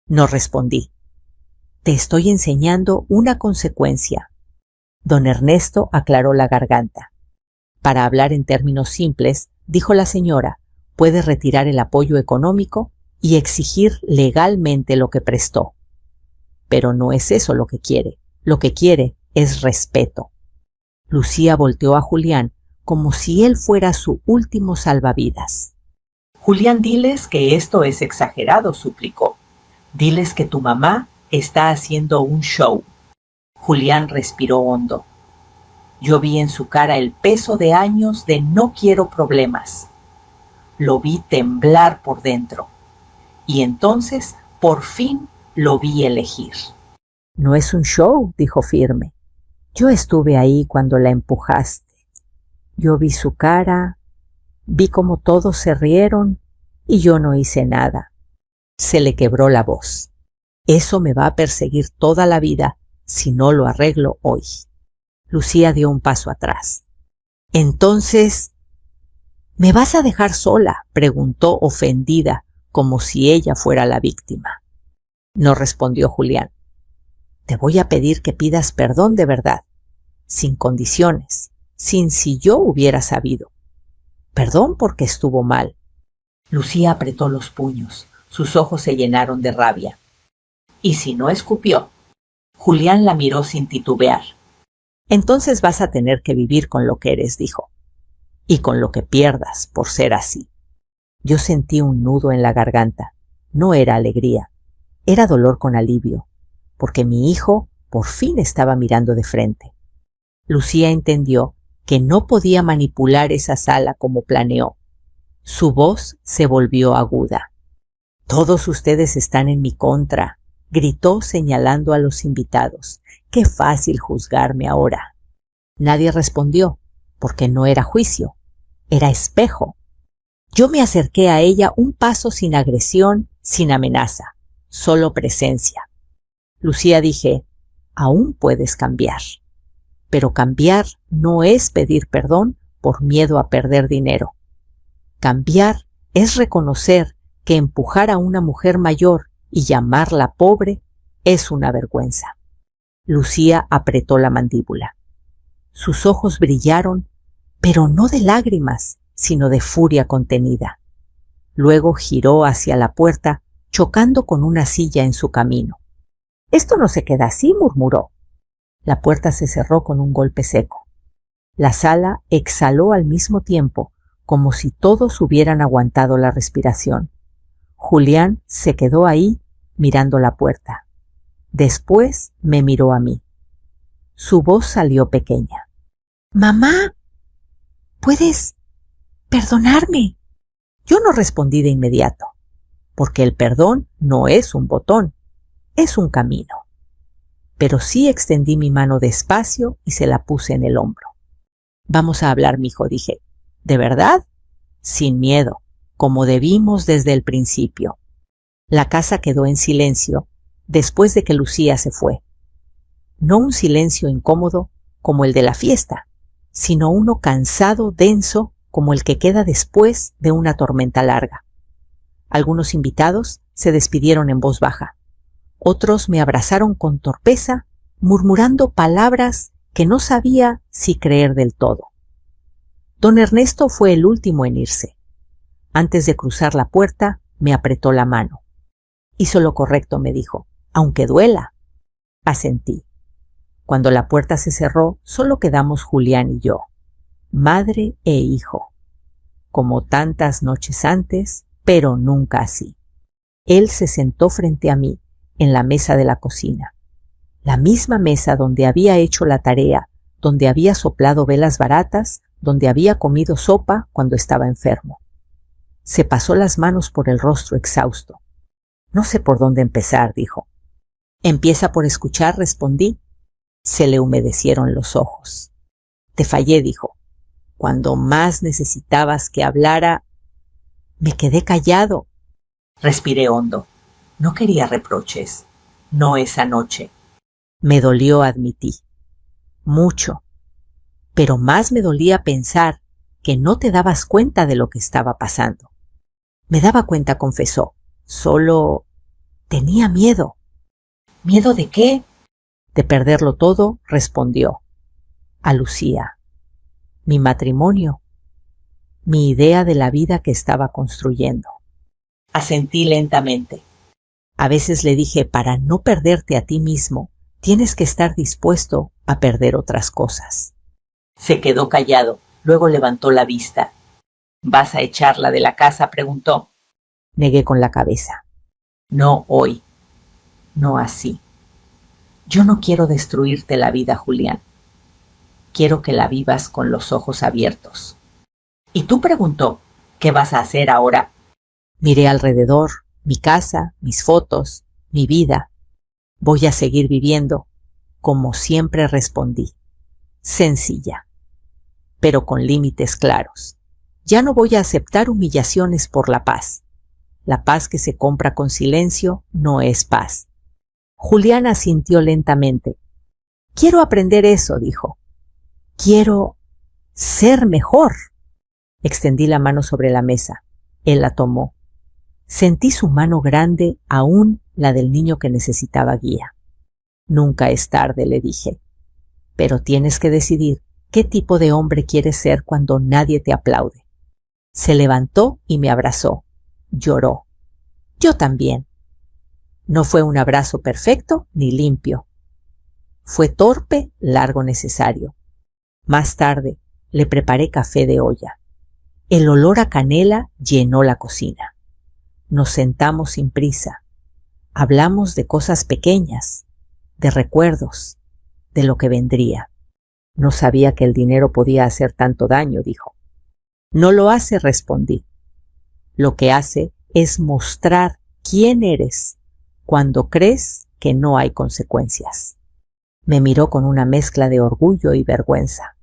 No respondí. Te estoy enseñando una consecuencia. Don Ernesto aclaró la garganta. Para hablar en términos simples, dijo la señora, puede retirar el apoyo económico y exigir legalmente lo que prestó. Pero no es eso lo que quiere. Lo que quiere es respeto. Lucía volteó a Julián como si él fuera su último salvavidas. Julián, diles que esto es exagerado, suplicó. Diles que tu mamá está haciendo un show. Julián respiró hondo. Yo vi en su cara el peso de años de no quiero problemas. Lo vi temblar por dentro. Y entonces, por fin, lo vi elegir. No es un show, dijo firme. Yo estuve ahí cuando la empujaste. Yo vi su cara, vi cómo todos se rieron y yo no hice nada. Se le quebró la voz. Eso me va a perseguir toda la vida si no lo arreglo hoy. Lucía dio un paso atrás. Entonces, ¿me vas a dejar sola?, preguntó ofendida, como si ella fuera la víctima. No respondió Julián. Te voy a pedir que pidas perdón de verdad, sin condiciones, sin si yo hubiera sabido. Perdón porque estuvo mal. Lucía apretó los puños, sus ojos se llenaron de rabia. ¿Y si no escupió? Julián la miró sin titubear. Entonces vas a tener que vivir con lo que eres, dijo, y con lo que pierdas por ser así. Yo sentí un nudo en la garganta. No era alegría, era dolor con alivio, porque mi hijo por fin estaba mirando de frente. Lucía entendió que no podía manipular esa sala como planeó. Su voz se volvió aguda. Todos ustedes están en mi contra, gritó señalando a los invitados. Qué fácil juzgarme ahora. Nadie respondió, porque no era juicio, era espejo. Yo me acerqué a ella un paso sin agresión, sin amenaza, solo presencia. Lucía, dije, aún puedes cambiar. Pero cambiar no es pedir perdón por miedo a perder dinero. Cambiar es reconocer que empujar a una mujer mayor y llamarla pobre es una vergüenza. Lucía apretó la mandíbula. Sus ojos brillaron, pero no de lágrimas, sino de furia contenida. Luego giró hacia la puerta, chocando con una silla en su camino. Esto no se queda así, murmuró. La puerta se cerró con un golpe seco. La sala exhaló al mismo tiempo, como si todos hubieran aguantado la respiración. Julián se quedó ahí mirando la puerta. Después me miró a mí. Su voz salió pequeña. «Mamá, ¿puedes perdonarme?» Yo no respondí de inmediato, porque el perdón no es un botón, es un camino. Pero sí extendí mi mano despacio y se la puse en el hombro. «Vamos a hablar, mijo», dije. «¿De verdad?» «Sin miedo, como debimos desde el principio». La casa quedó en silencio después de que Lucía se fue. No un silencio incómodo como el de la fiesta, sino uno cansado, denso, como el que queda después de una tormenta larga. Algunos invitados se despidieron en voz baja. Otros me abrazaron con torpeza, murmurando palabras que no sabía si creer del todo. Don Ernesto fue el último en irse. Antes de cruzar la puerta, me apretó la mano. «Hizo lo correcto», me dijo, «aunque duela». Asentí. Cuando la puerta se cerró, solo quedamos Julián y yo, madre e hijo, como tantas noches antes, pero nunca así. Él se sentó frente a mí, en la mesa de la cocina, la misma mesa donde había hecho la tarea, donde había soplado velas baratas, donde había comido sopa cuando estaba enfermo. Se pasó las manos por el rostro exhausto. «No sé por dónde empezar», dijo. «Empieza por escuchar», respondí. Se le humedecieron los ojos. «Te fallé», dijo. «Cuando más necesitabas que hablara». Me quedé callado. Respiré hondo. No quería reproches. No esa noche. Me dolió, admití. Mucho. Pero más me dolía pensar que no te dabas cuenta de lo que estaba pasando. Me daba cuenta, confesó. Solo tenía miedo. ¿Miedo de qué? De perderlo todo, respondió. A Lucía. Mi matrimonio. Mi idea de la vida que estaba construyendo. Asentí lentamente. A veces le dije, para no perderte a ti mismo, tienes que estar dispuesto a perder otras cosas. Se quedó callado, luego levantó la vista. ¿Vas a echarla de la casa?, preguntó. Negué con la cabeza. No hoy. No así. Yo no quiero destruirte la vida, Julián. Quiero que la vivas con los ojos abiertos. ¿Y tú?, preguntó. ¿Qué vas a hacer ahora? Miré alrededor, mi casa, mis fotos, mi vida. Voy a seguir viviendo, como siempre, respondí. Sencilla, pero con límites claros. Ya no voy a aceptar humillaciones por la paz. La paz que se compra con silencio no es paz. Julián asintió lentamente. Quiero aprender eso, dijo. Quiero ser mejor. Extendí la mano sobre la mesa. Él la tomó. Sentí su mano grande, aún la del niño que necesitaba guía. Nunca es tarde, le dije. Pero tienes que decidir qué tipo de hombre quieres ser cuando nadie te aplaude. Se levantó y me abrazó. Lloró. Yo también. No fue un abrazo perfecto ni limpio. Fue torpe, largo, necesario. Más tarde le preparé café de olla. El olor a canela llenó la cocina. Nos sentamos sin prisa. Hablamos de cosas pequeñas, de recuerdos, de lo que vendría. No sabía que el dinero podía hacer tanto daño, dijo. No lo hace, respondí. Lo que hace es mostrar quién eres cuando crees que no hay consecuencias. Me miró con una mezcla de orgullo y vergüenza.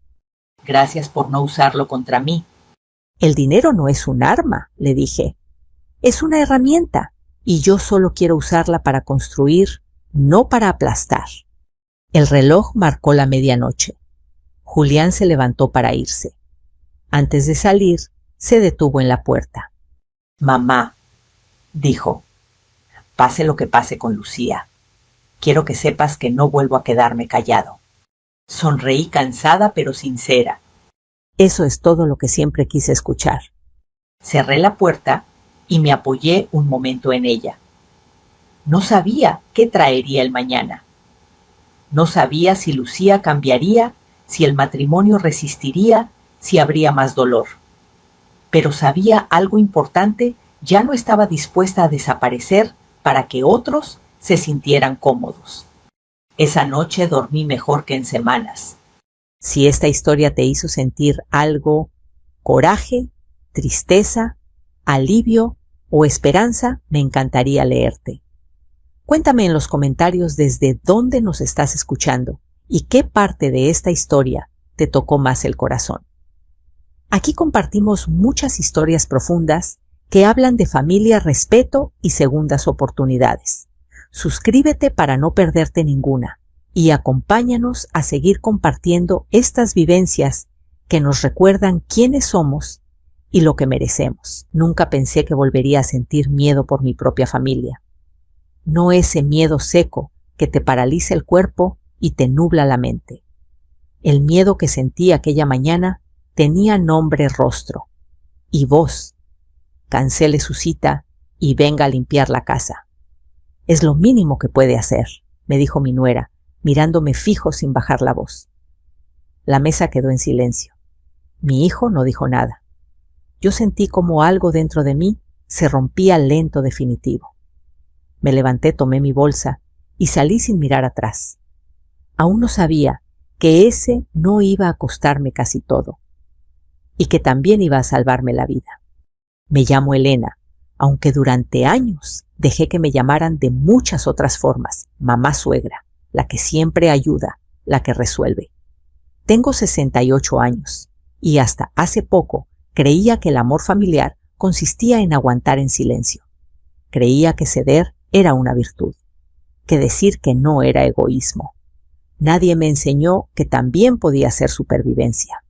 Gracias por no usarlo contra mí. El dinero no es un arma, le dije. Es una herramienta, y yo solo quiero usarla para construir, no para aplastar. El reloj marcó la medianoche. Julián se levantó para irse. Antes de salir, se detuvo en la puerta. Mamá, dijo, pase lo que pase con Lucía. Quiero que sepas que no vuelvo a quedarme callado. Sonreí cansada pero sincera. Eso es todo lo que siempre quise escuchar. Cerré la puerta y me apoyé un momento en ella. No sabía qué traería el mañana. No sabía si Lucía cambiaría, si el matrimonio resistiría, si habría más dolor. Pero sabía algo importante: ya no estaba dispuesta a desaparecer para que otros se sintieran cómodos. Esa noche dormí mejor que en semanas. Si esta historia te hizo sentir algo, coraje, tristeza, alivio o esperanza, me encantaría leerte. Cuéntame en los comentarios desde dónde nos estás escuchando y qué parte de esta historia te tocó más el corazón. Aquí compartimos muchas historias profundas que hablan de familia, respeto y segundas oportunidades. Suscríbete para no perderte ninguna y acompáñanos a seguir compartiendo estas vivencias que nos recuerdan quiénes somos y lo que merecemos. Nunca pensé que volvería a sentir miedo por mi propia familia. No ese miedo seco que te paraliza el cuerpo y te nubla la mente. El miedo que sentí aquella mañana tenía nombre, rostro y voz. Cancele su cita y venga a limpiar la casa. Es lo mínimo que puede hacer, me dijo mi nuera, mirándome fijo sin bajar la voz. La mesa quedó en silencio. Mi hijo no dijo nada. Yo sentí como algo dentro de mí se rompía lento, definitivo. Me levanté, tomé mi bolsa y salí sin mirar atrás. Aún no sabía que ese no iba a costarme casi todo y que también iba a salvarme la vida. Me llamo Elena, aunque durante años dejé que me llamaran de muchas otras formas: mamá suegra, la que siempre ayuda, la que resuelve. Tengo 68 años y hasta hace poco creía que el amor familiar consistía en aguantar en silencio. Creía que ceder era una virtud, que decir que no era egoísmo. Nadie me enseñó que también podía ser supervivencia.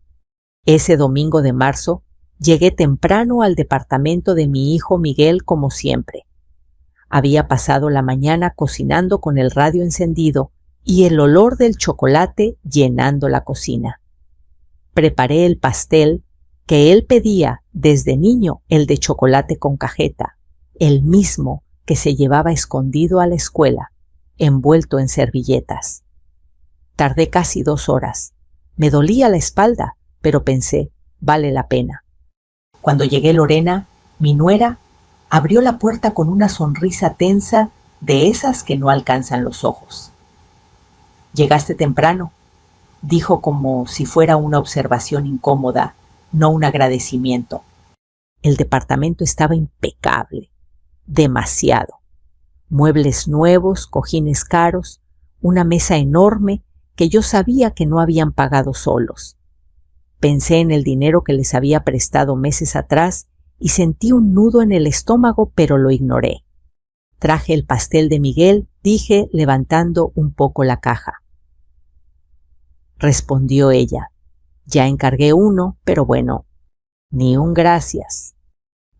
Ese domingo de marzo llegué temprano al departamento de mi hijo Miguel como siempre. Había pasado la mañana cocinando con el radio encendido y el olor del chocolate llenando la cocina. Preparé el pastel que él pedía desde niño, el de chocolate con cajeta, el mismo que se llevaba escondido a la escuela, envuelto en servilletas. Tardé casi 2 horas. Me dolía la espalda, pero pensé, vale la pena. Cuando llegué, Lorena, mi nuera, abrió la puerta con una sonrisa tensa de esas que no alcanzan los ojos. «Llegaste temprano», dijo como si fuera una observación incómoda, no un agradecimiento. El departamento estaba impecable, demasiado. Muebles nuevos, cojines caros, una mesa enorme que yo sabía que no habían pagado solos. Pensé en el dinero que les había prestado meses atrás y sentí un nudo en el estómago, pero lo ignoré. Traje el pastel de Miguel, dije, levantando un poco la caja. Respondió ella. Ya encargué uno, pero bueno, ni un gracias.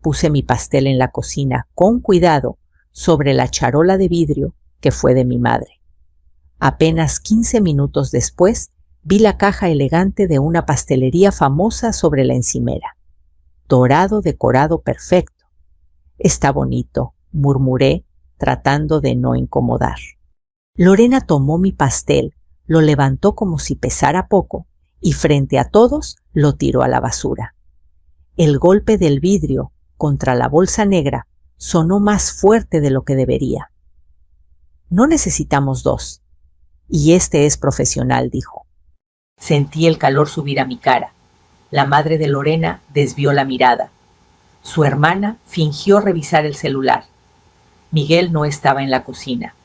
Puse mi pastel en la cocina con cuidado sobre la charola de vidrio que fue de mi madre. Apenas 15 minutos después vi la caja elegante de una pastelería famosa sobre la encimera. Dorado decorado perfecto. Está bonito, murmuré, tratando de no incomodar. Lorena tomó mi pastel, lo levantó como si pesara poco y frente a todos lo tiró a la basura. El golpe del vidrio contra la bolsa negra sonó más fuerte de lo que debería. No necesitamos 2. Y este es profesional, dijo. Sentí el calor subir a mi cara. La madre de Lorena desvió la mirada. Su hermana fingió revisar el celular. Miguel no estaba en la cocina,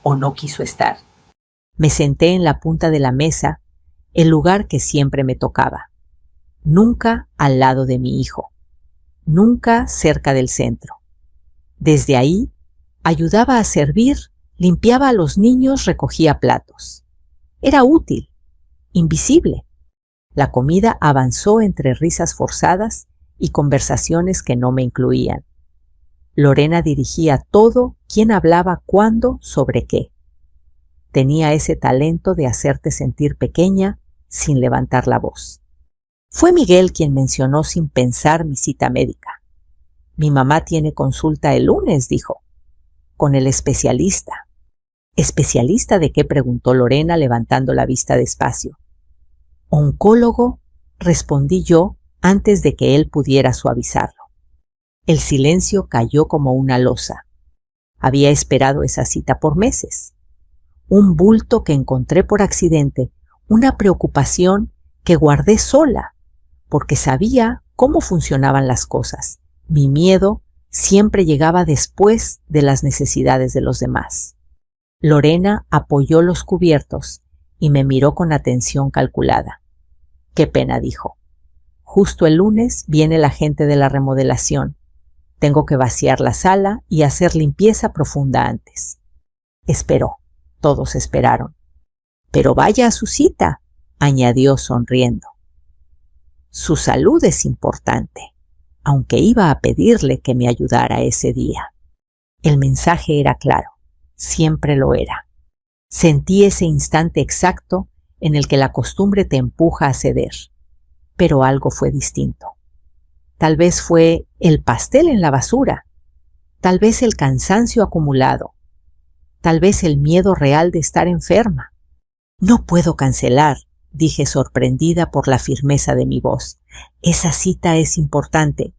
o no quiso estar. Me senté en la punta de la mesa, el lugar que siempre me tocaba. Nunca al lado de mi hijo, nunca cerca del centro. Desde ahí, ayudaba a servir, limpiaba a los niños, recogía platos. Era útil, invisible. La comida avanzó entre risas forzadas y conversaciones que no me incluían. Lorena dirigía todo, quién hablaba cuándo, sobre qué. Tenía ese talento de hacerte sentir pequeña sin levantar la voz. Fue Miguel quien mencionó sin pensar mi cita médica. Mi mamá tiene consulta el lunes, dijo. con el especialista. ¿Especialista de qué?, preguntó Lorena levantando la vista despacio. Oncólogo, respondí yo antes de que él pudiera suavizarlo. El silencio cayó como una losa. Había esperado esa cita por meses. Un bulto que encontré por accidente, una preocupación que guardé sola, porque sabía cómo funcionaban las cosas. Mi miedo siempre llegaba después de las necesidades de los demás. Lorena apoyó los cubiertos y me miró con atención calculada. «Qué pena», dijo. «Justo el lunes viene la gente de la remodelación. Tengo que vaciar la sala y hacer limpieza profunda antes». Esperó. Todos esperaron. «Pero vaya a su cita», añadió sonriendo. «Su salud es importante», aunque iba a pedirle que me ayudara ese día. El mensaje era claro. Siempre lo era. Sentí ese instante exacto en el que la costumbre te empuja a ceder. Pero algo fue distinto. Tal vez fue el pastel en la basura. Tal vez el cansancio acumulado. Tal vez el miedo real de estar enferma. «No puedo cancelar», dije sorprendida por la firmeza de mi voz. «Esa cita es importante».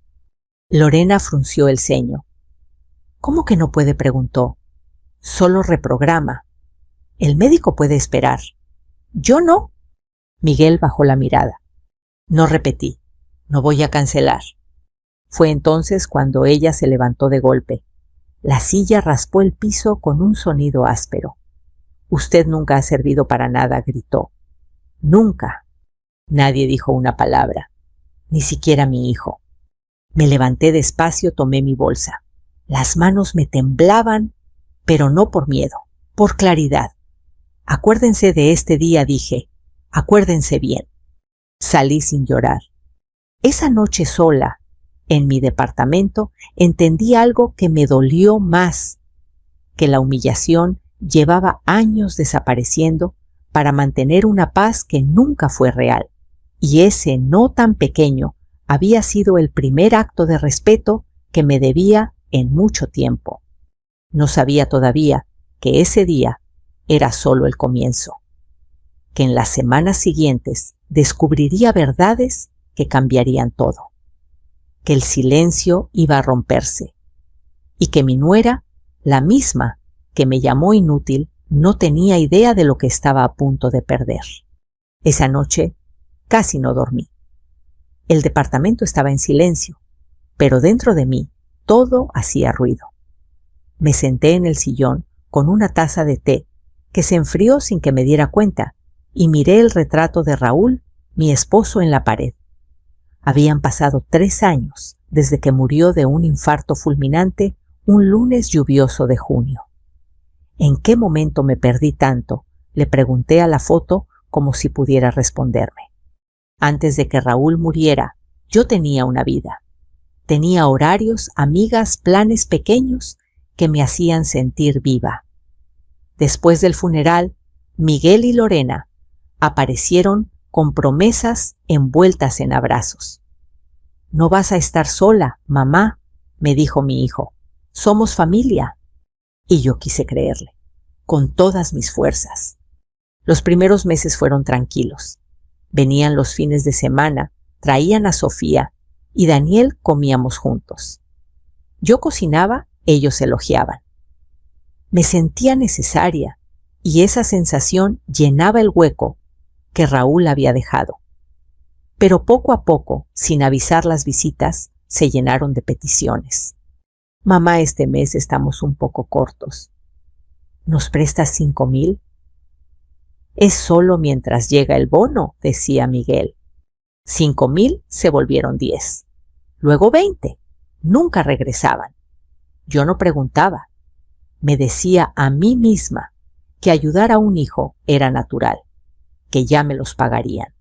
Lorena frunció el ceño. «¿Cómo que no puede?», preguntó. «Solo reprograma. El médico puede esperar». «Yo no». Miguel bajó la mirada. No repetí. «No voy a cancelar». Fue entonces cuando ella se levantó de golpe. La silla raspó el piso con un sonido áspero. «Usted nunca ha servido para nada», gritó. «Nunca». Nadie dijo una palabra, ni siquiera mi hijo. Me levanté despacio, tomé mi bolsa. Las manos me temblaban, pero no por miedo, por claridad. «Acuérdense de este día», dije. «Acuérdense bien». Salí sin llorar. Esa noche sola, en mi departamento, entendí algo que me dolió más, que la humillación llevaba años desapareciendo para mantener una paz que nunca fue real, y ese no tan pequeño había sido el primer acto de respeto que me debía en mucho tiempo. No sabía todavía que ese día era solo el comienzo, que en las semanas siguientes descubriría verdades que cambiarían todo, que el silencio iba a romperse y que mi nuera, la misma que me llamó inútil, no tenía idea de lo que estaba a punto de perder. Esa noche casi no dormí. El departamento estaba en silencio, pero dentro de mí todo hacía ruido. Me senté en el sillón con una taza de té que se enfrió sin que me diera cuenta y miré el retrato de Raúl, mi esposo, en la pared. Habían pasado 3 años desde que murió de un infarto fulminante un lunes lluvioso de junio. ¿En qué momento me perdí tanto?, le pregunté a la foto como si pudiera responderme. Antes de que Raúl muriera, yo tenía una vida. Tenía horarios, amigas, planes pequeños que me hacían sentir viva. Después del funeral, Miguel y Lorena aparecieron con promesas envueltas en abrazos. «No vas a estar sola, mamá», me dijo mi hijo. «Somos familia». Y yo quise creerle, con todas mis fuerzas. Los primeros meses fueron tranquilos. Venían los fines de semana, traían a Sofía y Daniel, comíamos juntos. Yo cocinaba, ellos elogiaban. Me sentía necesaria y esa sensación llenaba el hueco que Raúl había dejado. Pero poco a poco, sin avisar las visitas, se llenaron de peticiones. «Mamá, este mes estamos un poco cortos. ¿Nos prestas 5,000? «Es solo mientras llega el bono», decía Miguel. 5,000 se volvieron 10, luego 20. Nunca regresaban. Yo no preguntaba. Me decía a mí misma que ayudar a un hijo era natural, que ya me los pagarían.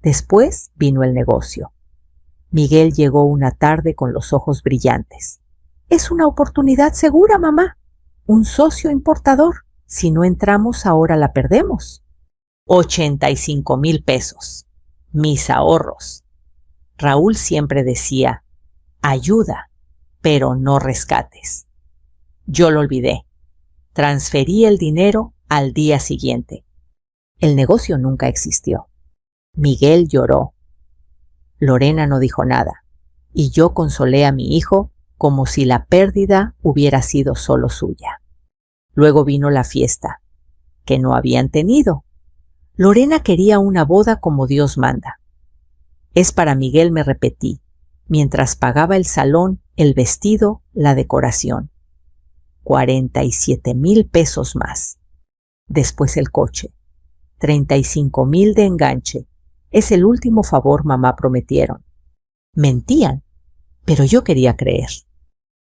Después vino el negocio. Miguel llegó una tarde con los ojos brillantes. «Es una oportunidad segura, mamá. Un socio importador. Si no entramos ahora la perdemos». 85,000 pesos. Mis ahorros. Raúl siempre decía, ayuda, pero no rescates. Yo lo olvidé. Transferí el dinero al día siguiente. El negocio nunca existió. Miguel lloró. Lorena no dijo nada, y yo consolé a mi hijo como si la pérdida hubiera sido solo suya. Luego vino la fiesta, que no habían tenido. Lorena quería una boda como Dios manda. Es para Miguel, me repetí, mientras pagaba el salón, el vestido, la decoración. 47,000 pesos más. Después el coche. 35,000 de enganche. Es el último favor, mamá, prometieron. Mentían, pero yo quería creer.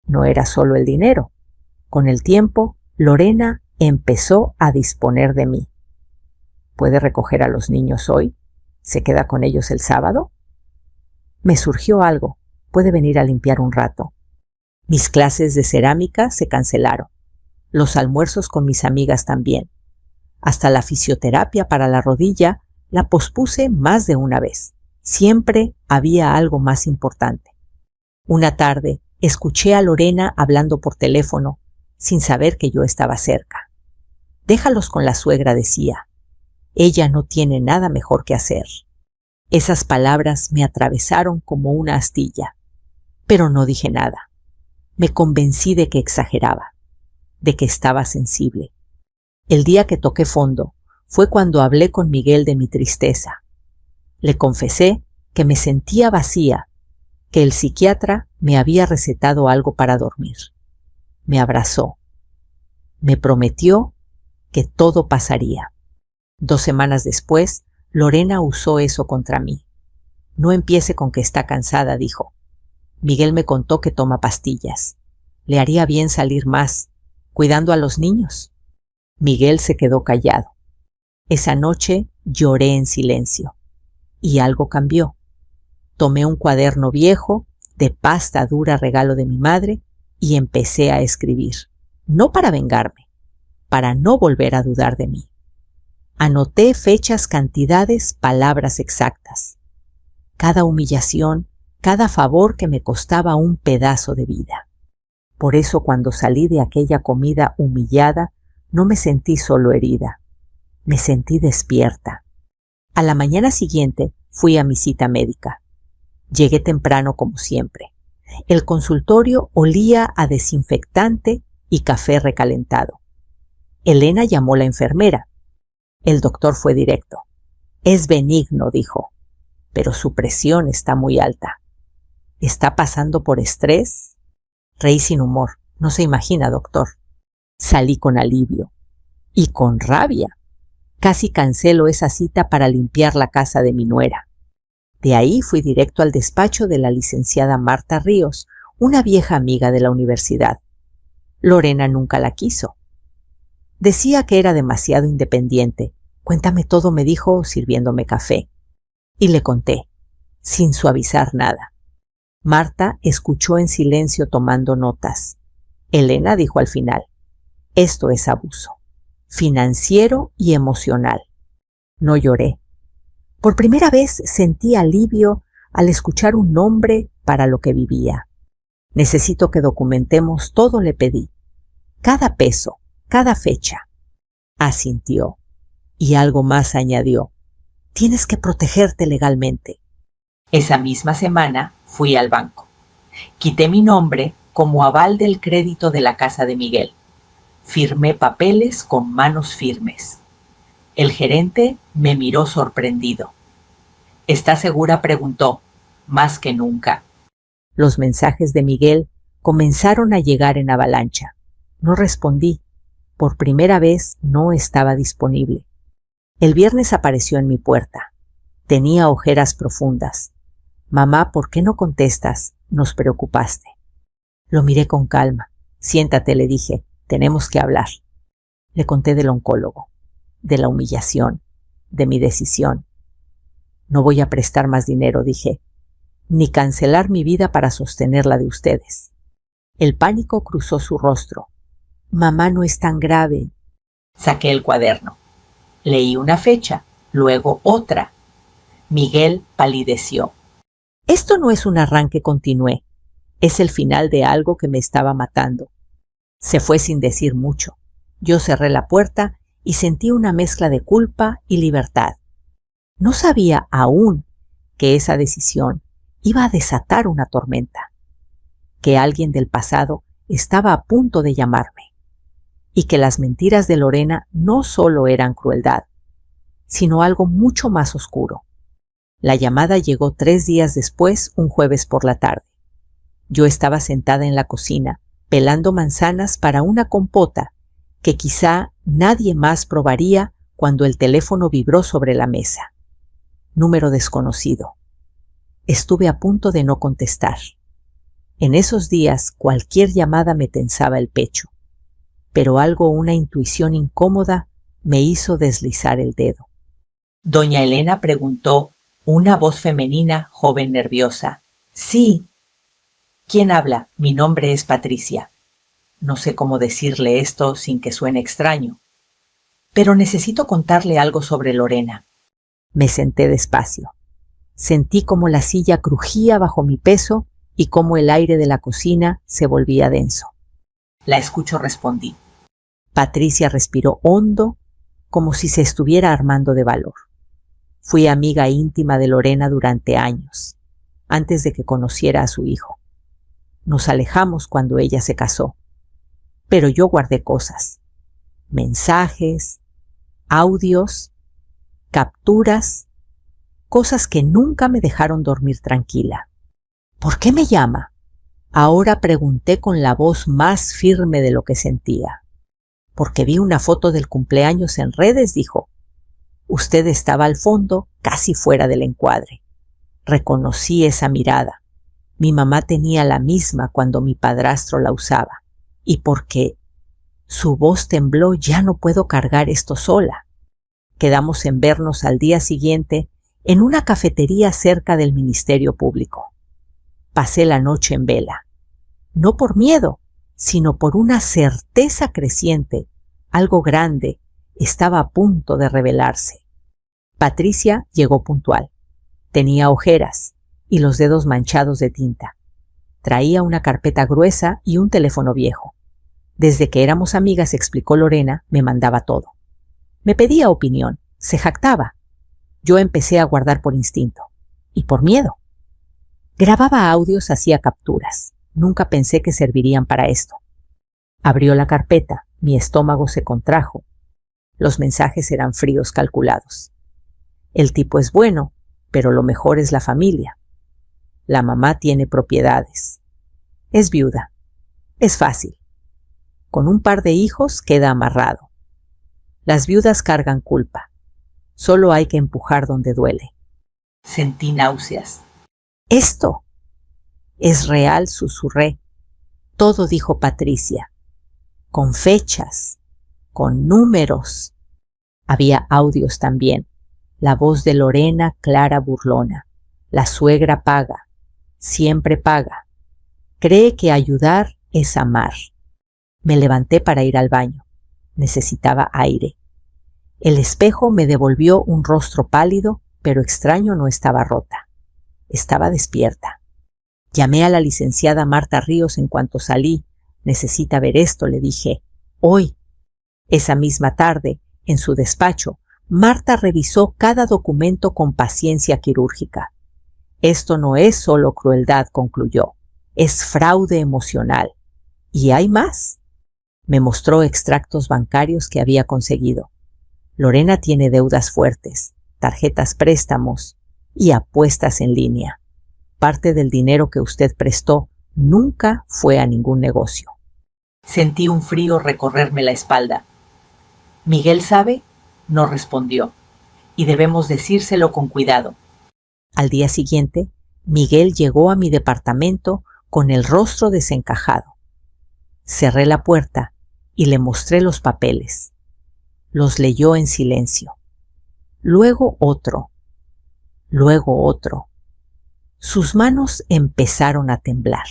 No era solo el dinero. Con el tiempo, Lorena empezó a disponer de mí. ¿Puede recoger a los niños hoy? ¿Se queda con ellos el sábado? Me surgió algo. Puede venir a limpiar un rato. Mis clases de cerámica se cancelaron. Los almuerzos con mis amigas también. Hasta la fisioterapia para la rodilla la pospuse más de una vez. Siempre había algo más importante. Una tarde escuché a Lorena hablando por teléfono, sin saber que yo estaba cerca. Déjalos con la suegra, decía. Ella no tiene nada mejor que hacer. Esas palabras me atravesaron como una astilla, pero no dije nada. Me convencí de que exageraba, de que estaba sensible. El día que toqué fondo fue cuando hablé con Miguel de mi tristeza. Le confesé que me sentía vacía, que el psiquiatra me había recetado algo para dormir. Me abrazó. Me prometió que todo pasaría. 2 semanas después, Lorena usó eso contra mí. No empiece con que está cansada, dijo. Miguel me contó que toma pastillas. Le haría bien salir más, cuidando a los niños. Miguel se quedó callado. Esa noche lloré en silencio. Y algo cambió. Tomé un cuaderno viejo, de pasta dura regalo de mi madre, y empecé a escribir. No para vengarme, para no volver a dudar de mí. Anoté fechas, cantidades, palabras exactas. Cada humillación, cada favor que me costaba un pedazo de vida. Por eso cuando salí de aquella comida humillada, no me sentí solo herida. Me sentí despierta. A la mañana siguiente fui a mi cita médica. Llegué temprano como siempre. El consultorio olía a desinfectante y café recalentado. Elena llamó a la enfermera. El doctor fue directo. Es benigno, dijo, pero su presión está muy alta. ¿Está pasando por estrés? Reí sin humor. No se imagina, doctor. Salí con alivio. Y con rabia. Casi cancelo esa cita para limpiar la casa de mi nuera. De ahí fui directo al despacho de la licenciada Marta Ríos, una vieja amiga de la universidad. Lorena nunca la quiso. Decía que era demasiado independiente. Cuéntame todo, me dijo, sirviéndome café. Y le conté, sin suavizar nada. Marta escuchó en silencio tomando notas. Elena dijo al final, esto es abuso, financiero y emocional. No lloré. Por primera vez sentí alivio al escuchar un nombre para lo que vivía. Necesito que documentemos todo, le pedí. Cada peso, cada fecha. Asintió. Y algo más añadió. Tienes que protegerte legalmente. Esa misma semana fui al banco. Quité mi nombre como aval del crédito de la casa de Miguel. Firmé papeles con manos firmes. El gerente me miró sorprendido. ¿Está segura?, preguntó. Más que nunca. Los mensajes de Miguel comenzaron a llegar en avalancha. No respondí. Por primera vez no estaba disponible. El viernes apareció en mi puerta. Tenía ojeras profundas. Mamá, ¿por qué no contestas? Nos preocupaste. Lo miré con calma. Siéntate, le dije. Tenemos que hablar. Le conté del oncólogo, de la humillación, de mi decisión. No voy a prestar más dinero, dije, ni cancelar mi vida para sostener la de ustedes. El pánico cruzó su rostro. Mamá, no es tan grave. Saqué el cuaderno. Leí una fecha, luego otra. Miguel palideció. Esto no es un arranque, continué. Es el final de algo que me estaba matando. Se fue sin decir mucho. Yo cerré la puerta y sentí una mezcla de culpa y libertad. No sabía aún que esa decisión iba a desatar una tormenta, que alguien del pasado estaba a punto de llamarme, y que las mentiras de Lorena no solo eran crueldad, sino algo mucho más oscuro. La llamada llegó 3 días después, un jueves por la tarde. Yo estaba sentada en la cocina, pelando manzanas para una compota que quizá nadie más probaría cuando el teléfono vibró sobre la mesa. Número desconocido. Estuve a punto de no contestar. En esos días cualquier llamada me tensaba el pecho, pero una intuición incómoda, me hizo deslizar el dedo. Doña Elena preguntó, una voz femenina, joven, nerviosa. Sí. ¿Quién habla? Mi nombre es Patricia. No sé cómo decirle esto sin que suene extraño, pero necesito contarle algo sobre Lorena. Me senté despacio. Sentí como la silla crujía bajo mi peso y cómo el aire de la cocina se volvía denso. La escucho, respondí. Patricia respiró hondo, como si se estuviera armando de valor. Fui amiga íntima de Lorena durante años, antes de que conociera a su hijo. Nos alejamos cuando ella se casó, pero yo guardé cosas, mensajes, audios, capturas, cosas que nunca me dejaron dormir tranquila. ¿Por qué me llama? Ahora pregunté con la voz más firme de lo que sentía. Porque vi una foto del cumpleaños en redes, dijo. Usted estaba al fondo, casi fuera del encuadre. Reconocí esa mirada. Mi mamá tenía la misma cuando mi padrastro la usaba. Y porque su voz tembló, ya no puedo cargar esto sola. Quedamos en vernos al día siguiente en una cafetería cerca del Ministerio Público. Pasé la noche en vela. No por miedo, sino por una certeza creciente. Algo grande estaba a punto de revelarse. Patricia llegó puntual. Tenía ojeras y los dedos manchados de tinta. Traía una carpeta gruesa y un teléfono viejo. Desde que éramos amigas, explicó Lorena, me mandaba todo. Me pedía opinión, se jactaba. Yo empecé a guardar por instinto y por miedo. Grababa audios, hacía capturas. Nunca pensé que servirían para esto. Abrió la carpeta, mi estómago se contrajo. Los mensajes eran fríos, calculados. El tipo es bueno, pero lo mejor es la familia. La mamá tiene propiedades. Es viuda. Es fácil. Con un par de hijos queda amarrado. Las viudas cargan culpa. Solo hay que empujar donde duele. Sentí náuseas. Esto es real, susurré. Todo, dijo Patricia. Con fechas, con números. Había audios también. La voz de Lorena, clara, burlona. La suegra paga. Siempre paga. Cree que ayudar es amar. Me levanté para ir al baño. Necesitaba aire. El espejo me devolvió un rostro pálido, pero extraño, no estaba rota. Estaba despierta. Llamé a la licenciada Marta Ríos en cuanto salí. Necesita ver esto, le dije. Hoy. Esa misma tarde, en su despacho, Marta revisó cada documento con paciencia quirúrgica. Esto no es solo crueldad, concluyó. Es fraude emocional. ¿Y hay más? Me mostró extractos bancarios que había conseguido. Lorena tiene deudas fuertes, tarjetas préstamos y apuestas en línea. Parte del dinero que usted prestó nunca fue a ningún negocio. Sentí un frío recorrerme la espalda. ¿Miguel sabe? No respondió. Y debemos decírselo con cuidado. Al día siguiente, Miguel llegó a mi departamento con el rostro desencajado. Cerré la puerta y le mostré los papeles. Los leyó en silencio. Luego otro. Luego otro. Sus manos empezaron a temblar.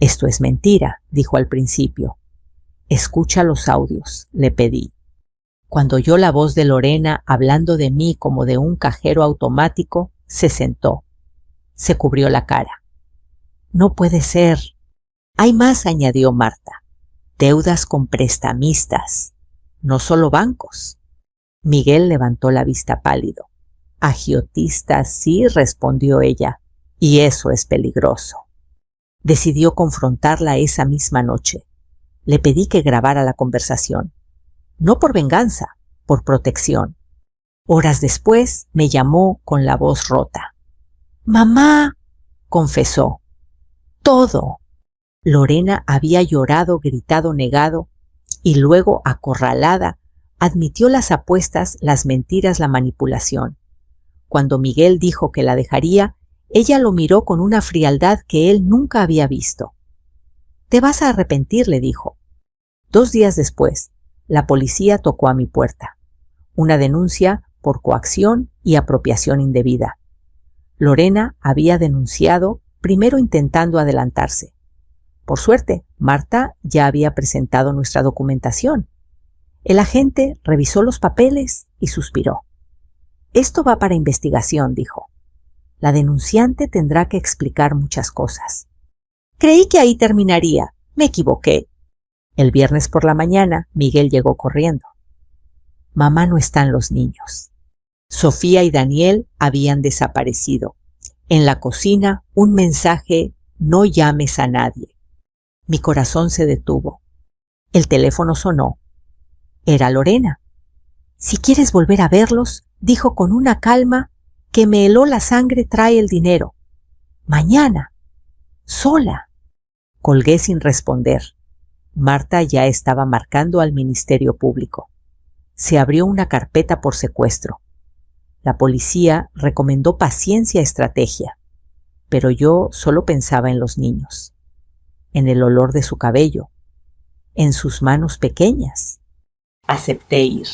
Esto es mentira, dijo al principio. Escucha los audios, le pedí. Cuando oyó la voz de Lorena hablando de mí como de un cajero automático, se sentó. Se cubrió la cara. No puede ser. Hay más, añadió Marta. Deudas con prestamistas, no solo bancos. Miguel levantó la vista pálido. Agiotistas, sí, respondió ella, y eso es peligroso. Decidió confrontarla esa misma noche. Le pedí que grabara la conversación. No por venganza, por protección. Horas después me llamó con la voz rota. «Mamá», confesó, «todo». Lorena había llorado, gritado, negado, y luego, acorralada, admitió las apuestas, las mentiras, la manipulación. Cuando Miguel dijo que la dejaría, ella lo miró con una frialdad que él nunca había visto. «Te vas a arrepentir», le dijo. 2 días después, la policía tocó a mi puerta. Una denuncia por coacción y apropiación indebida. Lorena había denunciado, primero intentando adelantarse. Por suerte, Marta ya había presentado nuestra documentación. El agente revisó los papeles y suspiró. «Esto va para investigación», dijo. «La denunciante tendrá que explicar muchas cosas». Creí que ahí terminaría. Me equivoqué. El viernes por la mañana, Miguel llegó corriendo. «Mamá, no están los niños». Sofía y Daniel habían desaparecido. En la cocina, un mensaje: «No llames a nadie». Mi corazón se detuvo. El teléfono sonó. Era Lorena. «Si quieres volver a verlos», dijo con una calma que me heló la sangre, «trae el dinero. Mañana. Sola». Colgué sin responder. Marta ya estaba marcando al Ministerio Público. Se abrió una carpeta por secuestro. La policía recomendó paciencia y estrategia, pero yo solo pensaba en los niños, en el olor de su cabello, en sus manos pequeñas. Acepté ir,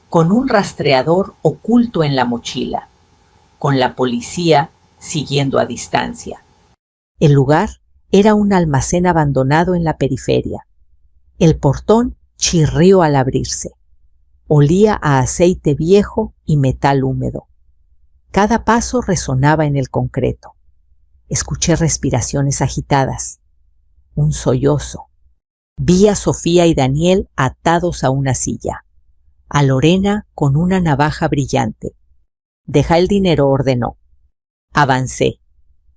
con un rastreador oculto en la mochila, con la policía siguiendo a distancia. El lugar era un almacén abandonado en la periferia. El portón chirrió al abrirse. Olía a aceite viejo y metal húmedo. Cada paso resonaba en el concreto. Escuché respiraciones agitadas. Un sollozo. Vi a Sofía y Daniel atados a una silla. A Lorena con una navaja brillante. «Deja el dinero», ordenó. Avancé.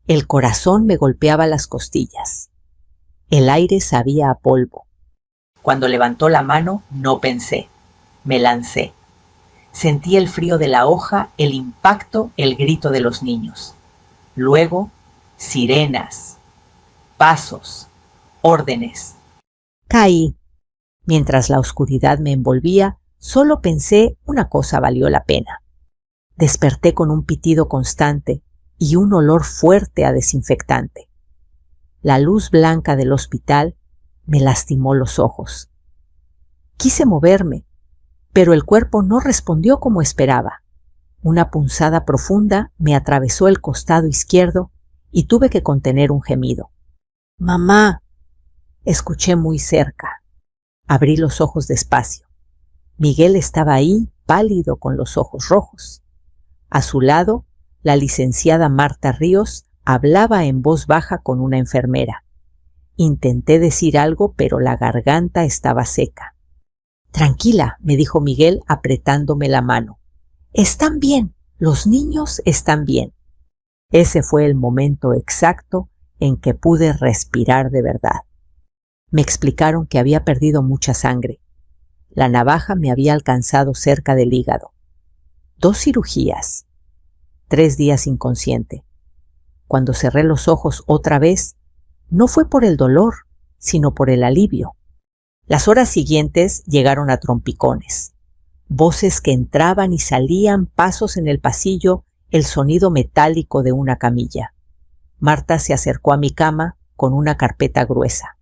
El corazón me golpeaba las costillas. El aire sabía a polvo. Cuando levantó la mano, no pensé. Me lancé. Sentí el frío de la hoja, el impacto, el grito de los niños. Luego, sirenas, pasos, órdenes. Caí. Mientras la oscuridad me envolvía, solo pensé: una cosa valió la pena. Desperté con un pitido constante y un olor fuerte a desinfectante. La luz blanca del hospital me lastimó los ojos. Quise moverme, pero el cuerpo no respondió como esperaba. Una punzada profunda me atravesó el costado izquierdo y tuve que contener un gemido. «Mamá», escuché muy cerca. Abrí los ojos despacio. Miguel estaba ahí, pálido, con los ojos rojos. A su lado, la licenciada Marta Ríos hablaba en voz baja con una enfermera. Intenté decir algo, pero la garganta estaba seca. «Tranquila», me dijo Miguel apretándome la mano. «Están bien, los niños están bien». Ese fue el momento exacto en que pude respirar de verdad. Me explicaron que había perdido mucha sangre. La navaja me había alcanzado cerca del hígado. 2 cirugías. 3 días inconsciente. Cuando cerré los ojos otra vez, no fue por el dolor, sino por el alivio. Las horas siguientes llegaron a trompicones. Voces que entraban y salían, pasos en el pasillo, el sonido metálico de una camilla. Marta se acercó a mi cama con una carpeta gruesa.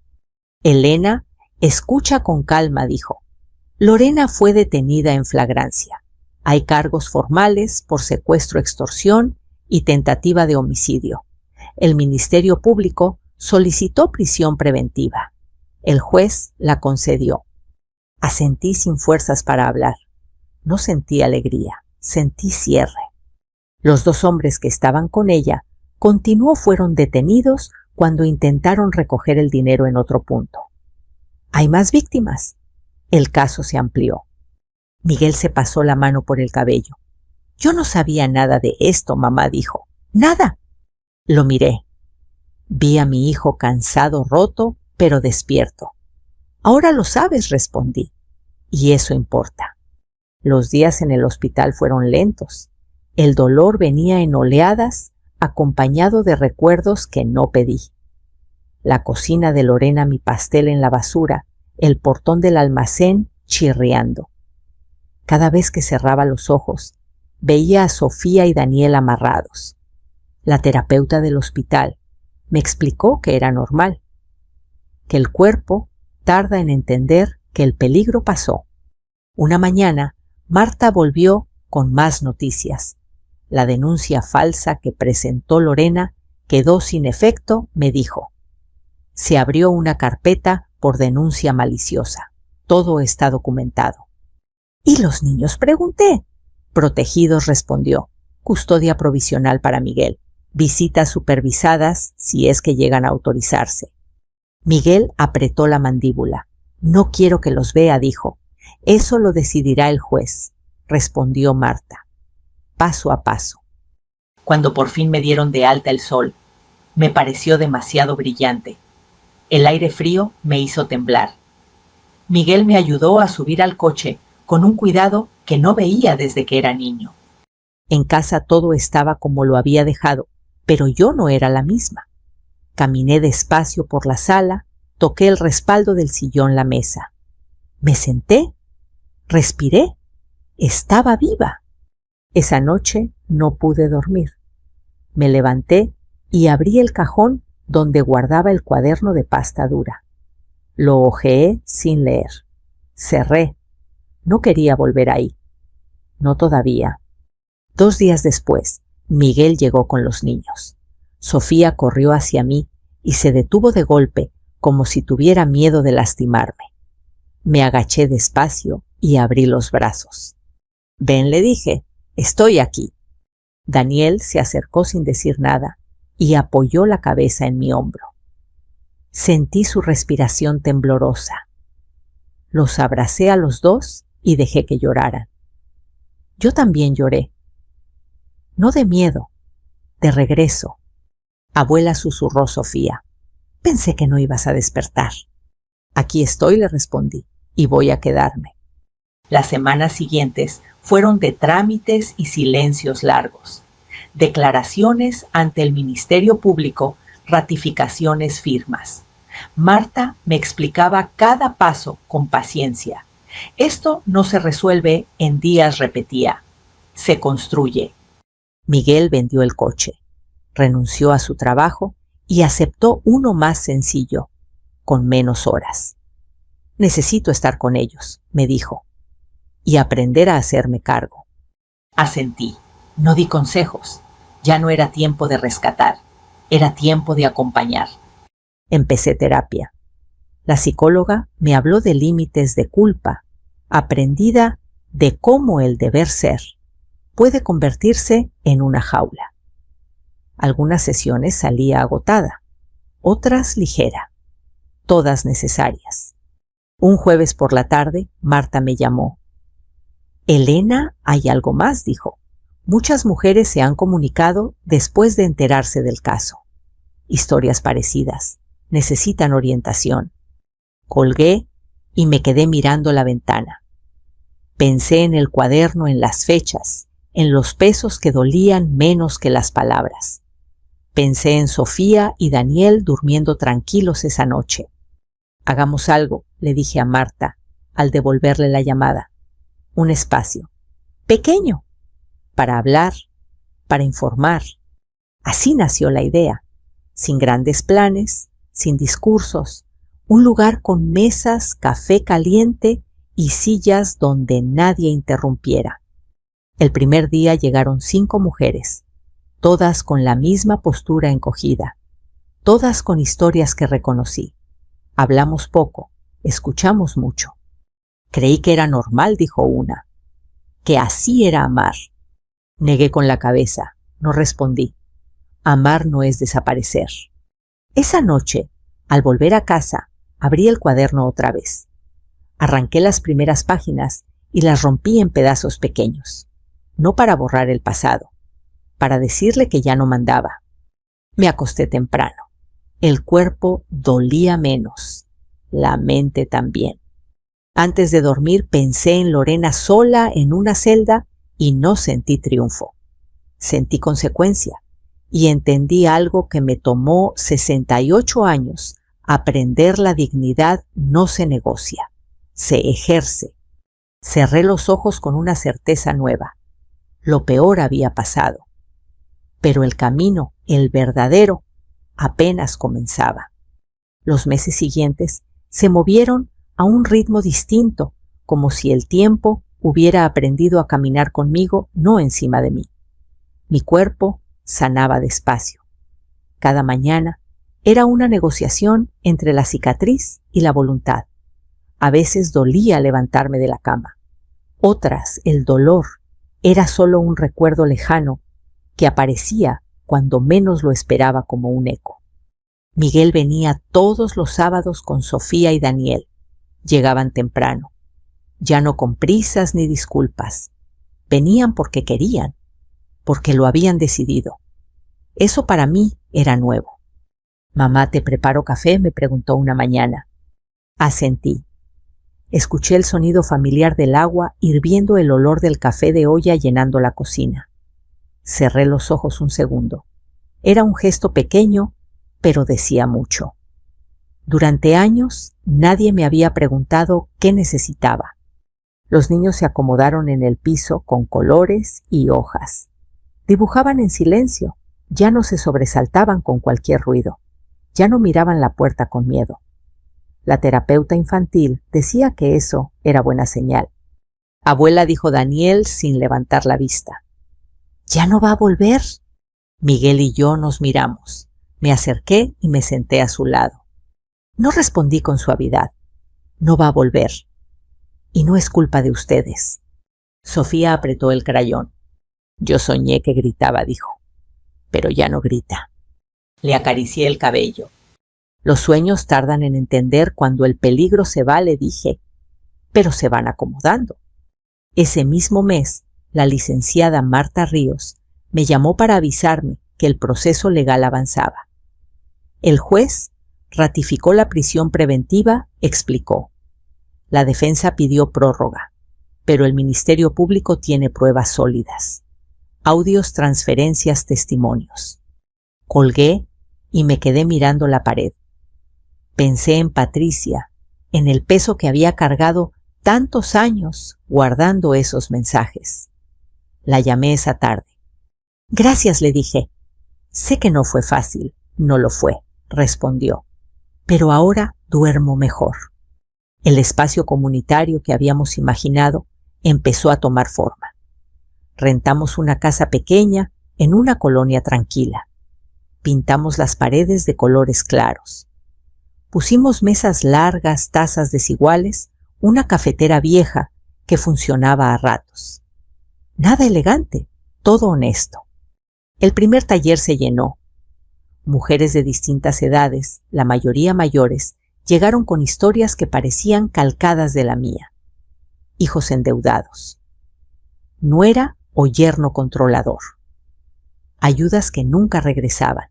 «Elena, escucha con calma», dijo. «Lorena fue detenida en flagrancia. Hay cargos formales por secuestro, extorsión y tentativa de homicidio. El Ministerio Público solicitó prisión preventiva. El juez la concedió». Asentí sin fuerzas para hablar. No sentí alegría, sentí cierre. Los 2 hombres que estaban con ella fueron detenidos cuando intentaron recoger el dinero en otro punto. Hay más víctimas. El caso se amplió. Miguel se pasó la mano por el cabello. Yo no sabía nada de esto, mamá dijo. Nada. Lo miré. Vi a mi hijo cansado, roto, pero despierto. Ahora lo sabes, respondí. Y eso importa. Los días en el hospital fueron lentos. El dolor venía en oleadas, acompañado de recuerdos que no pedí. La cocina de Lorena, mi pastel en la basura, el portón del almacén chirriando. Cada vez que cerraba los ojos, veía a Sofía y Daniel amarrados. La terapeuta del hospital me explicó que era normal, que el cuerpo tarda en entender que el peligro pasó. Una mañana, Marta volvió con más noticias. La denuncia falsa que presentó Lorena quedó sin efecto, me dijo. Se abrió una carpeta por denuncia maliciosa. Todo está documentado. ¿Y los niños?, pregunté. Protegidos, respondió. Custodia provisional para Miguel. Visitas supervisadas si es que llegan a autorizarse. Miguel apretó la mandíbula. No quiero que los vea, dijo. Eso lo decidirá el juez, respondió Marta. Paso a paso. Cuando por fin me dieron de alta el sol, me pareció demasiado brillante. El aire frío me hizo temblar. Miguel me ayudó a subir al coche con un cuidado que no veía desde que era niño. En casa todo estaba como lo había dejado, pero yo no era la misma. Caminé despacio por la sala, toqué el respaldo del sillón, la mesa. Me senté, respiré, estaba viva. Esa noche no pude dormir. Me levanté y abrí el cajón donde guardaba el cuaderno de pasta dura. Lo hojeé sin leer. Cerré. No quería volver ahí. No todavía. 2 días después, Miguel llegó con los niños. Sofía corrió hacia mí y se detuvo de golpe, como si tuviera miedo de lastimarme. Me agaché despacio y abrí los brazos. Ven, le dije, estoy aquí. Daniel se acercó sin decir nada y apoyó la cabeza en mi hombro. Sentí su respiración temblorosa. Los abracé a los dos y dejé que lloraran. Yo también lloré. No de miedo, de regreso. Abuela, susurró Sofía. Pensé que no ibas a despertar. Aquí estoy, le respondí, y voy a quedarme. Las semanas siguientes fueron de trámites y silencios largos. Declaraciones ante el Ministerio Público, ratificaciones, firmas. Marta me explicaba cada paso con paciencia. Esto no se resuelve en días, repetía. Se construye. Miguel vendió el coche, renunció a su trabajo y aceptó uno más sencillo, con menos horas. Necesito estar con ellos, me dijo, y aprender a hacerme cargo. Asentí. No di consejos. Ya no era tiempo de rescatar. Era tiempo de acompañar. Empecé terapia. La psicóloga me habló de límites de culpa, aprendida de cómo el deber ser puede convertirse en una jaula. Algunas sesiones salía agotada, otras ligera, todas necesarias. Un jueves por la tarde, Marta me llamó. Elena, hay algo más, dijo. Muchas mujeres se han comunicado después de enterarse del caso. Historias parecidas. Necesitan orientación. Colgué y me quedé mirando la ventana. Pensé en el cuaderno, en las fechas, en los pesos que dolían menos que las palabras. Pensé en Sofía y Daniel durmiendo tranquilos esa noche. Hagamos algo, le dije a Marta al devolverle la llamada. Un espacio, pequeño, para hablar, para informar. Así nació la idea, sin grandes planes, sin discursos, un lugar con mesas, café caliente y sillas donde nadie interrumpiera. El primer día llegaron 5 mujeres, todas con la misma postura encogida, todas con historias que reconocí. Hablamos poco, escuchamos mucho. Creí que era normal, dijo una, que así era amar. Negué con la cabeza, no respondí. Amar no es desaparecer. Esa noche, al volver a casa, Abrí el cuaderno otra vez. Arranqué las primeras páginas y las rompí en pedazos pequeños. No para borrar el pasado, para decirle que ya no mandaba. Me acosté temprano. El cuerpo dolía menos, la mente también. Antes de dormir pensé en Lorena sola en una celda y no sentí triunfo. Sentí consecuencia y entendí algo que me tomó 68 años. Aprender: la dignidad no se negocia, se ejerce. Cerré los ojos con una certeza nueva. Lo peor había pasado. Pero el camino, el verdadero, apenas comenzaba. Los meses siguientes se movieron a un ritmo distinto, como si el tiempo hubiera aprendido a caminar conmigo, no encima de mí. Mi cuerpo sanaba despacio. Cada mañana era una negociación entre la cicatriz y la voluntad. A veces dolía levantarme de la cama. Otras, el dolor era solo un recuerdo lejano que aparecía cuando menos lo esperaba como un eco. Miguel venía todos los sábados con Sofía y Daniel. Llegaban temprano, ya no con prisas ni disculpas. Venían porque querían, porque lo habían decidido. Eso para mí era nuevo. «Mamá, ¿te preparo café?», me preguntó una mañana. Asentí. Escuché el sonido familiar del agua hirviendo, el olor del café de olla llenando la cocina. Cerré los ojos un segundo. Era un gesto pequeño, pero decía mucho. Durante años nadie me había preguntado qué necesitaba. Los niños se acomodaron en el piso con colores y hojas. Dibujaban en silencio, ya no se sobresaltaban con cualquier ruido, ya no miraban la puerta con miedo. La terapeuta infantil decía que eso era buena señal. «Abuela», dijo Daniel sin levantar la vista. «¿Ya no va a volver?». Miguel y yo nos miramos. Me acerqué y me senté a su lado. No respondí con suavidad. «No va a volver. Y no es culpa de ustedes». Sofía apretó el crayón. «Yo soñé que gritaba», dijo. «Pero ya no grita». Le acaricié el cabello. «Los sueños tardan en entender cuando el peligro se va», le dije, «pero se van acomodando». Ese mismo mes, la licenciada Marta Ríos me llamó para avisarme que el proceso legal avanzaba. El juez ratificó la prisión preventiva, explicó. La defensa pidió prórroga, pero el Ministerio Público tiene pruebas sólidas. Audios, transferencias, testimonios. Colgué y me quedé mirando la pared. Pensé en Patricia, en el peso que había cargado tantos años guardando esos mensajes. La llamé esa tarde. «Gracias», le dije. «Sé que no fue fácil». «No lo fue», respondió. «Pero ahora duermo mejor». El espacio comunitario que habíamos imaginado empezó a tomar forma. Rentamos una casa pequeña en una colonia tranquila. Pintamos las paredes de colores claros. Pusimos mesas largas, tazas desiguales, una cafetera vieja que funcionaba a ratos. Nada elegante, todo honesto. El primer taller se llenó. Mujeres de distintas edades, la mayoría mayores, llegaron con historias que parecían calcadas de la mía. Hijos endeudados. Nuera o yerno controlador. Ayudas que nunca regresaban.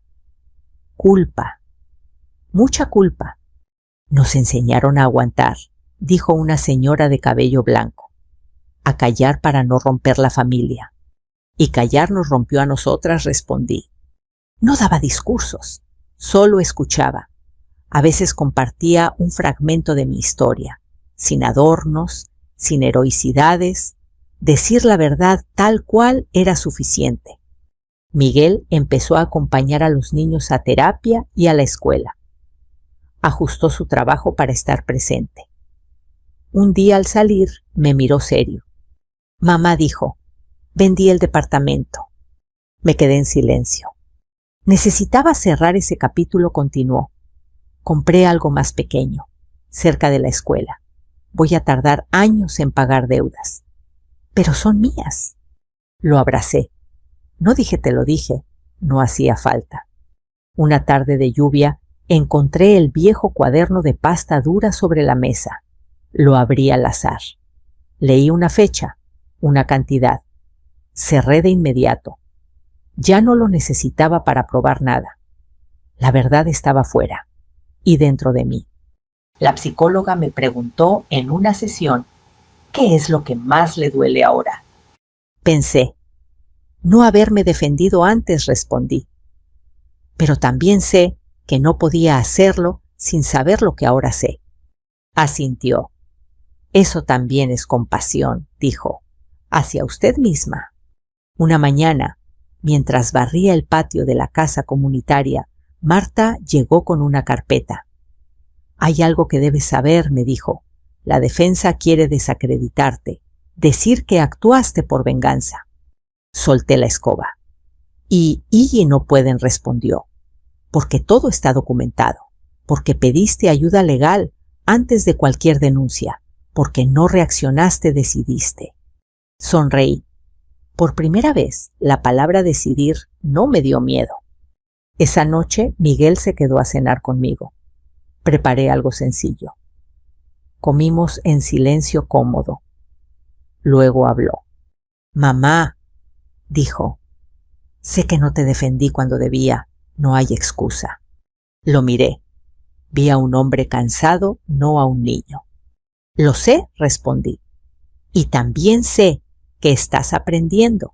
Culpa. Mucha culpa. «Nos enseñaron a aguantar», dijo una señora de cabello blanco. «A callar para no romper la familia». «Y callar nos rompió a nosotras», respondí. No daba discursos, solo escuchaba. A veces compartía un fragmento de mi historia, sin adornos, sin heroicidades. Decir la verdad tal cual era suficiente. Miguel empezó a acompañar a los niños a terapia y a la escuela. Ajustó su trabajo para estar presente. Un día al salir me miró serio. «Mamá», dijo, «vendí el departamento». Me quedé en silencio. Necesitaba cerrar ese capítulo, continuó. «Compré algo más pequeño, cerca de la escuela. Voy a tardar años en pagar deudas. Pero son mías». Lo abracé. No dije «te lo dije», no hacía falta. Una tarde de lluvia Encontré el viejo cuaderno de pasta dura sobre la mesa. Lo abrí al azar. Leí una fecha, una cantidad. Cerré de inmediato. Ya no lo necesitaba para probar nada. La verdad estaba fuera y dentro de mí. La psicóloga me preguntó en una sesión, ¿qué es lo que más le duele ahora? Pensé. No haberme defendido antes, respondí. Pero también sé que no podía hacerlo sin saber lo que ahora sé. Asintió. Eso también es compasión, dijo, hacia usted misma. Una mañana, mientras barría el patio de la casa comunitaria, Marta llegó con una carpeta. Hay algo que debes saber, me dijo. La defensa quiere desacreditarte, decir que actuaste por venganza. Solté la escoba. Y no pueden, respondió, porque todo está documentado, porque pediste ayuda legal antes de cualquier denuncia, porque no reaccionaste, decidiste. Sonreí. Por primera vez, la palabra decidir no me dio miedo. Esa noche, Miguel se quedó a cenar conmigo. Preparé algo sencillo. Comimos en silencio cómodo. Luego habló. Mamá, dijo, sé que no te defendí cuando debía, no hay excusa. Lo miré. Vi a un hombre cansado, no a un niño. Lo sé, respondí. Y también sé que estás aprendiendo.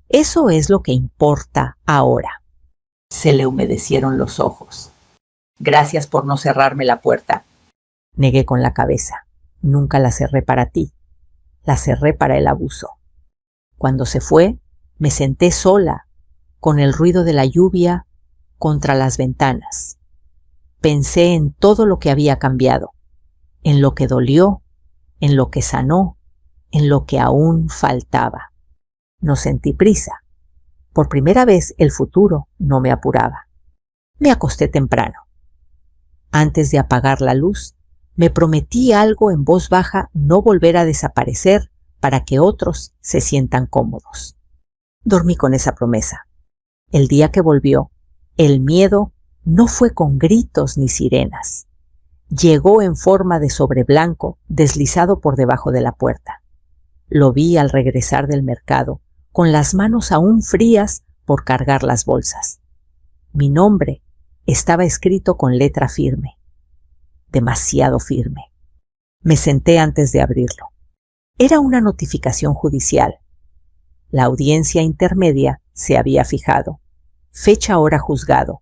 Eso es lo que importa ahora. Se le humedecieron los ojos. Gracias por no cerrarme la puerta. Negué con la cabeza. Nunca la cerré para ti. La cerré para el abuso. Cuando se fue, me senté sola, con el ruido de la lluvia contra las ventanas. Pensé en todo lo que había cambiado, en lo que dolió, en lo que sanó, en lo que aún faltaba. No sentí prisa. Por primera vez el futuro no me apuraba. Me acosté temprano. Antes de apagar la luz, me prometí algo en voz baja, no volver a desaparecer para que otros se sientan cómodos. Dormí con esa promesa. El día que volvió, el miedo no fue con gritos ni sirenas. Llegó en forma de sobre blanco deslizado por debajo de la puerta. Lo vi al regresar del mercado, con las manos aún frías por cargar las bolsas. Mi nombre estaba escrito con letra firme, demasiado firme. Me senté antes de abrirlo. Era una notificación judicial. La audiencia intermedia se había fijado. Fecha hora juzgado.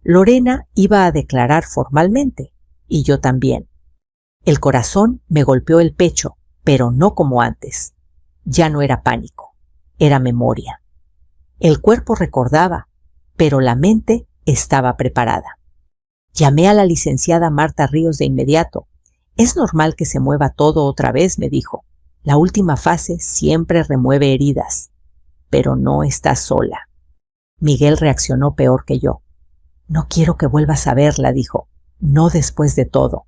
Lorena iba a declarar formalmente, y yo también. El corazón me golpeó el pecho, pero no como antes. Ya no era pánico, era memoria. El cuerpo recordaba, pero la mente estaba preparada. Llamé a la licenciada Marta Ríos de inmediato. Es normal que se mueva todo otra vez, me dijo. La última fase siempre remueve heridas, pero no estás sola. Miguel reaccionó peor que yo. No quiero que vuelvas a verla, dijo. No después de todo.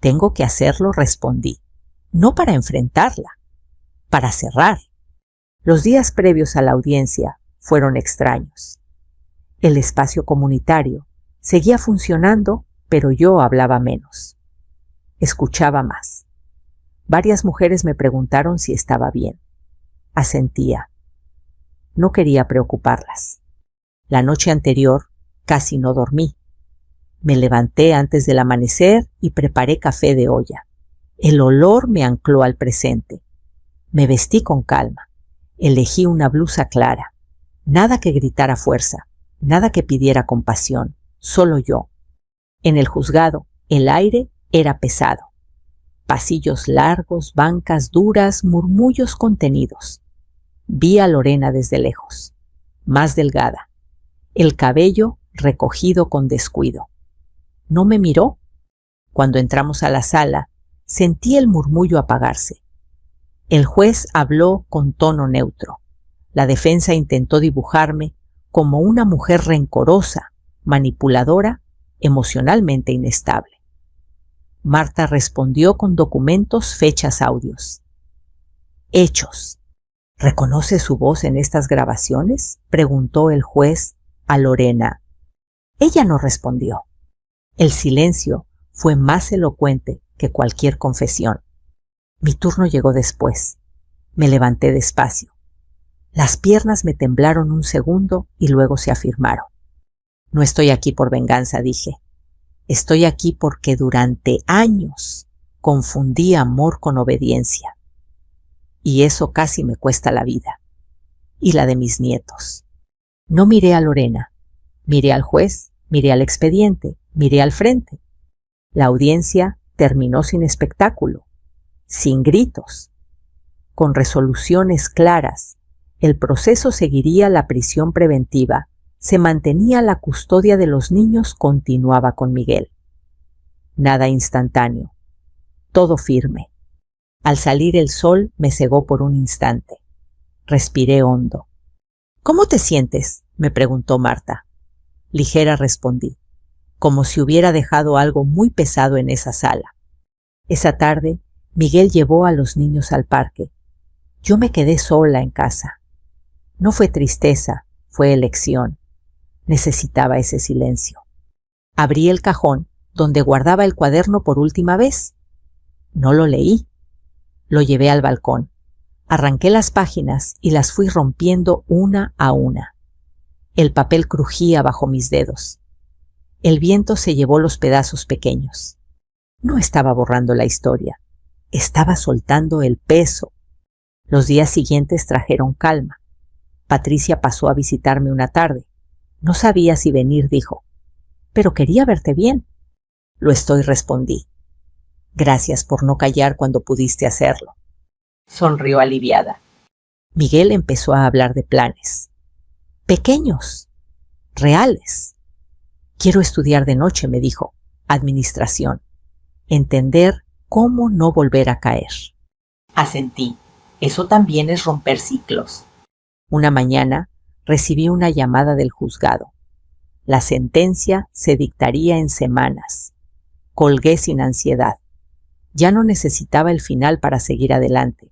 Tengo que hacerlo, respondí. No para enfrentarla, para cerrar. Los días previos a la audiencia fueron extraños. El espacio comunitario seguía funcionando, pero yo hablaba menos. Escuchaba más. Varias mujeres me preguntaron si estaba bien. Asentía. No quería preocuparlas. La noche anterior casi no dormí. Me levanté antes del amanecer y preparé café de olla. El olor me ancló al presente. Me vestí con calma. Elegí una blusa clara. Nada que gritara fuerza, nada que pidiera compasión, solo yo. En el juzgado, el aire era pesado. Pasillos largos, bancas duras, murmullos contenidos. Vi a Lorena desde lejos, más delgada, el cabello recogido con descuido. No me miró. Cuando entramos a la sala, sentí el murmullo apagarse. El juez habló con tono neutro. La defensa intentó dibujarme como una mujer rencorosa, manipuladora, emocionalmente inestable. Marta respondió con documentos, fechas, audios. Hechos. ¿Reconoce su voz en estas grabaciones?, preguntó el juez a Lorena. Ella no respondió. El silencio fue más elocuente que cualquier confesión. Mi turno llegó después. Me levanté despacio. Las piernas me temblaron un segundo y luego se afirmaron. No estoy aquí por venganza, dije. Estoy aquí porque durante años confundí amor con obediencia. Y eso casi me cuesta la vida. Y la de mis nietos. No miré a Lorena. Miré al juez, miré al expediente, miré al frente. La audiencia terminó sin espectáculo, sin gritos. Con resoluciones claras, el proceso seguiría la prisión preventiva, se mantenía la custodia de los niños, continuaba con Miguel. Nada instantáneo, todo firme. Al salir el sol me cegó por un instante. Respiré hondo. ¿Cómo te sientes?, me preguntó Marta. Ligera respondí, como si hubiera dejado algo muy pesado en esa sala. Esa tarde, Miguel llevó a los niños al parque. Yo me quedé sola en casa. No fue tristeza, fue elección. Necesitaba ese silencio. Abrí el cajón donde guardaba el cuaderno por última vez. No lo leí. Lo llevé al balcón. Arranqué las páginas y las fui rompiendo una a una. El papel crujía bajo mis dedos. El viento se llevó los pedazos pequeños. No estaba borrando la historia. Estaba soltando el peso. Los días siguientes trajeron calma. Patricia pasó a visitarme una tarde. No sabía si venir, dijo. Pero quería verte bien. Lo estoy, respondí. Gracias por no callar cuando pudiste hacerlo. Sonrió aliviada. Miguel empezó a hablar de planes. Pequeños, reales. Quiero estudiar de noche, me dijo. Administración. Entender cómo no volver a caer. Asentí. Eso también es romper ciclos. Una mañana recibí una llamada del juzgado. La sentencia se dictaría en semanas. Colgué sin ansiedad. Ya no necesitaba el final para seguir adelante.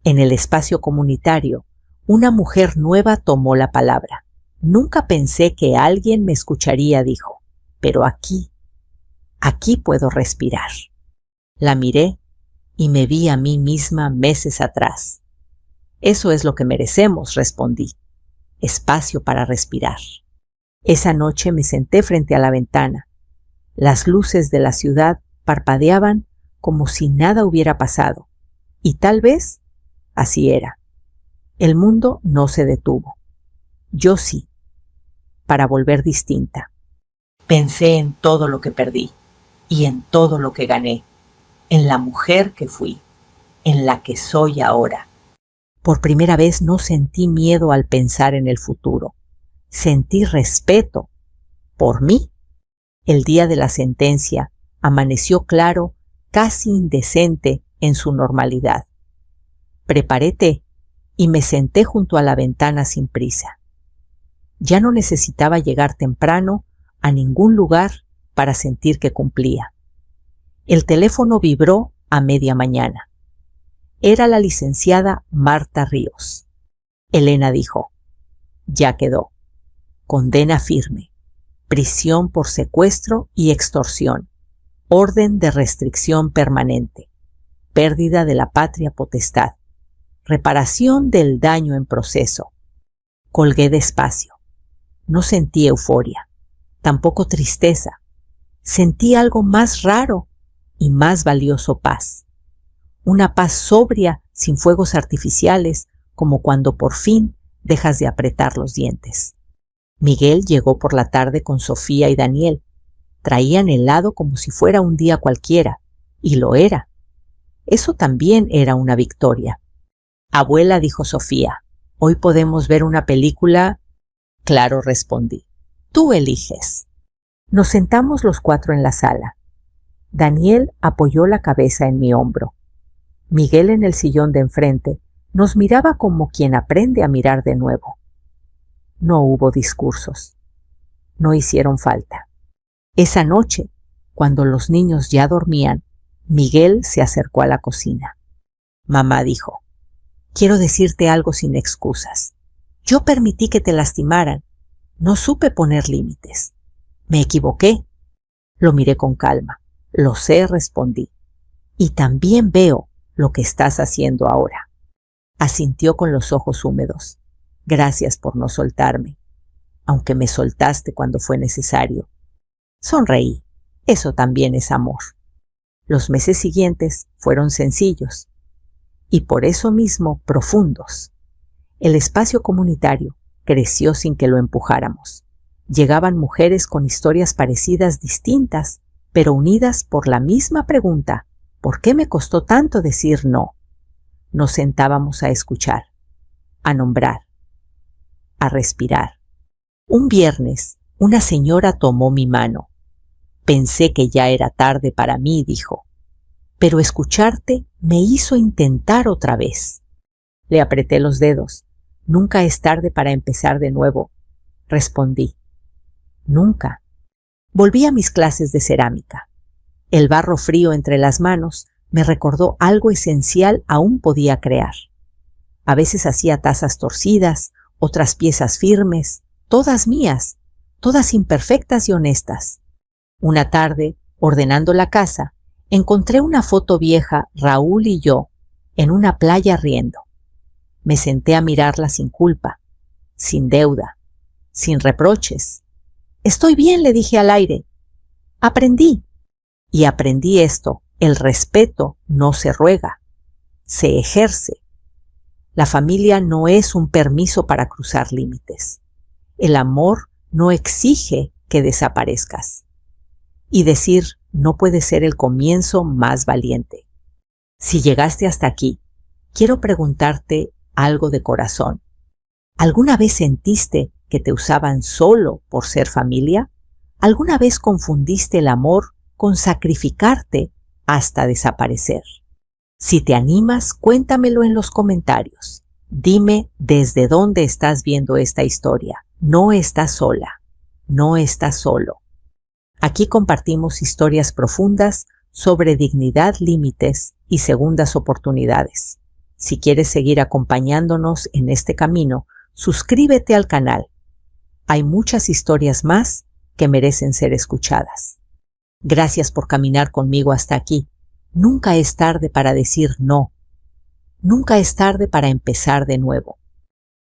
En el espacio comunitario, una mujer nueva tomó la palabra. Nunca pensé que alguien me escucharía, dijo. Pero aquí puedo respirar. La miré y me vi a mí misma meses atrás. Eso es lo que merecemos, respondí. Espacio para respirar. Esa noche me senté frente a la ventana. Las luces de la ciudad parpadeaban como si nada hubiera pasado. Y tal vez así era. El mundo no se detuvo. Yo sí, para volver distinta. Pensé en todo lo que perdí y en todo lo que gané, en la mujer que fui, en la que soy ahora. Por primera vez no sentí miedo al pensar en el futuro. Sentí respeto por mí. El día de la sentencia amaneció claro, casi indecente en su normalidad. Preparé té y me senté junto a la ventana sin prisa. Ya no necesitaba llegar temprano a ningún lugar para sentir que cumplía. El teléfono vibró a media mañana. Era la licenciada Marta Ríos. Elena dijo, ya quedó. Condena firme. Prisión por secuestro y extorsión. Orden de restricción permanente. Pérdida de la patria potestad. Reparación del daño en proceso. Colgué despacio. No sentí euforia, tampoco tristeza. Sentí algo más raro y más valioso: paz. Una paz sobria, sin fuegos artificiales, como cuando por fin dejas de apretar los dientes. Miguel llegó por la tarde con Sofía y Daniel. Traían helado como si fuera un día cualquiera, y lo era. Eso también era una victoria. Abuela, dijo Sofía, ¿hoy podemos ver una película? Claro, respondí. Tú eliges. Nos sentamos los cuatro en la sala. Daniel apoyó la cabeza en mi hombro. Miguel, en el sillón de enfrente, nos miraba como quien aprende a mirar de nuevo. No hubo discursos. No hicieron falta. Esa noche, cuando los niños ya dormían, Miguel se acercó a la cocina. Mamá, dijo, quiero decirte algo sin excusas. Yo permití que te lastimaran. No supe poner límites. Me equivoqué. Lo miré con calma. Lo sé, respondí. Y también veo lo que estás haciendo ahora. Asintió con los ojos húmedos. Gracias por no soltarme, aunque me soltaste cuando fue necesario. Sonreí. Eso también es amor. Los meses siguientes fueron sencillos y por eso mismo profundos. El espacio comunitario creció sin que lo empujáramos. Llegaban mujeres con historias parecidas, distintas, pero unidas por la misma pregunta: ¿por qué me costó tanto decir no? Nos sentábamos a escuchar, a nombrar, a respirar. Un viernes, una señora tomó mi mano. Pensé que ya era tarde para mí, dijo, pero escucharte me hizo intentar otra vez. Le apreté los dedos. Nunca es tarde para empezar de nuevo, respondí. Nunca. Volví a mis clases de cerámica. El barro frío entre las manos me recordó algo esencial aún podía crear. A veces hacía tazas torcidas, otras piezas firmes, todas mías, todas imperfectas y honestas. Una tarde, ordenando la casa, encontré una foto vieja, Raúl y yo, en una playa riendo. Me senté a mirarla sin culpa, sin deuda, sin reproches. Estoy bien, le dije al aire. Aprendí. Y aprendí esto: el respeto no se ruega, se ejerce. La familia no es un permiso para cruzar límites. El amor no exige que desaparezcas. Y decir no puede ser el comienzo más valiente. Si llegaste hasta aquí, quiero preguntarte algo de corazón. ¿Alguna vez sentiste que te usaban solo por ser familia? ¿Alguna vez confundiste el amor con sacrificarte hasta desaparecer? Si te animas, cuéntamelo en los comentarios. Dime desde dónde estás viendo esta historia. No estás sola, no estás solo. Aquí compartimos historias profundas sobre dignidad, límites y segundas oportunidades. Si quieres seguir acompañándonos en este camino, suscríbete al canal. Hay muchas historias más que merecen ser escuchadas. Gracias por caminar conmigo hasta aquí. Nunca es tarde para decir no. Nunca es tarde para empezar de nuevo.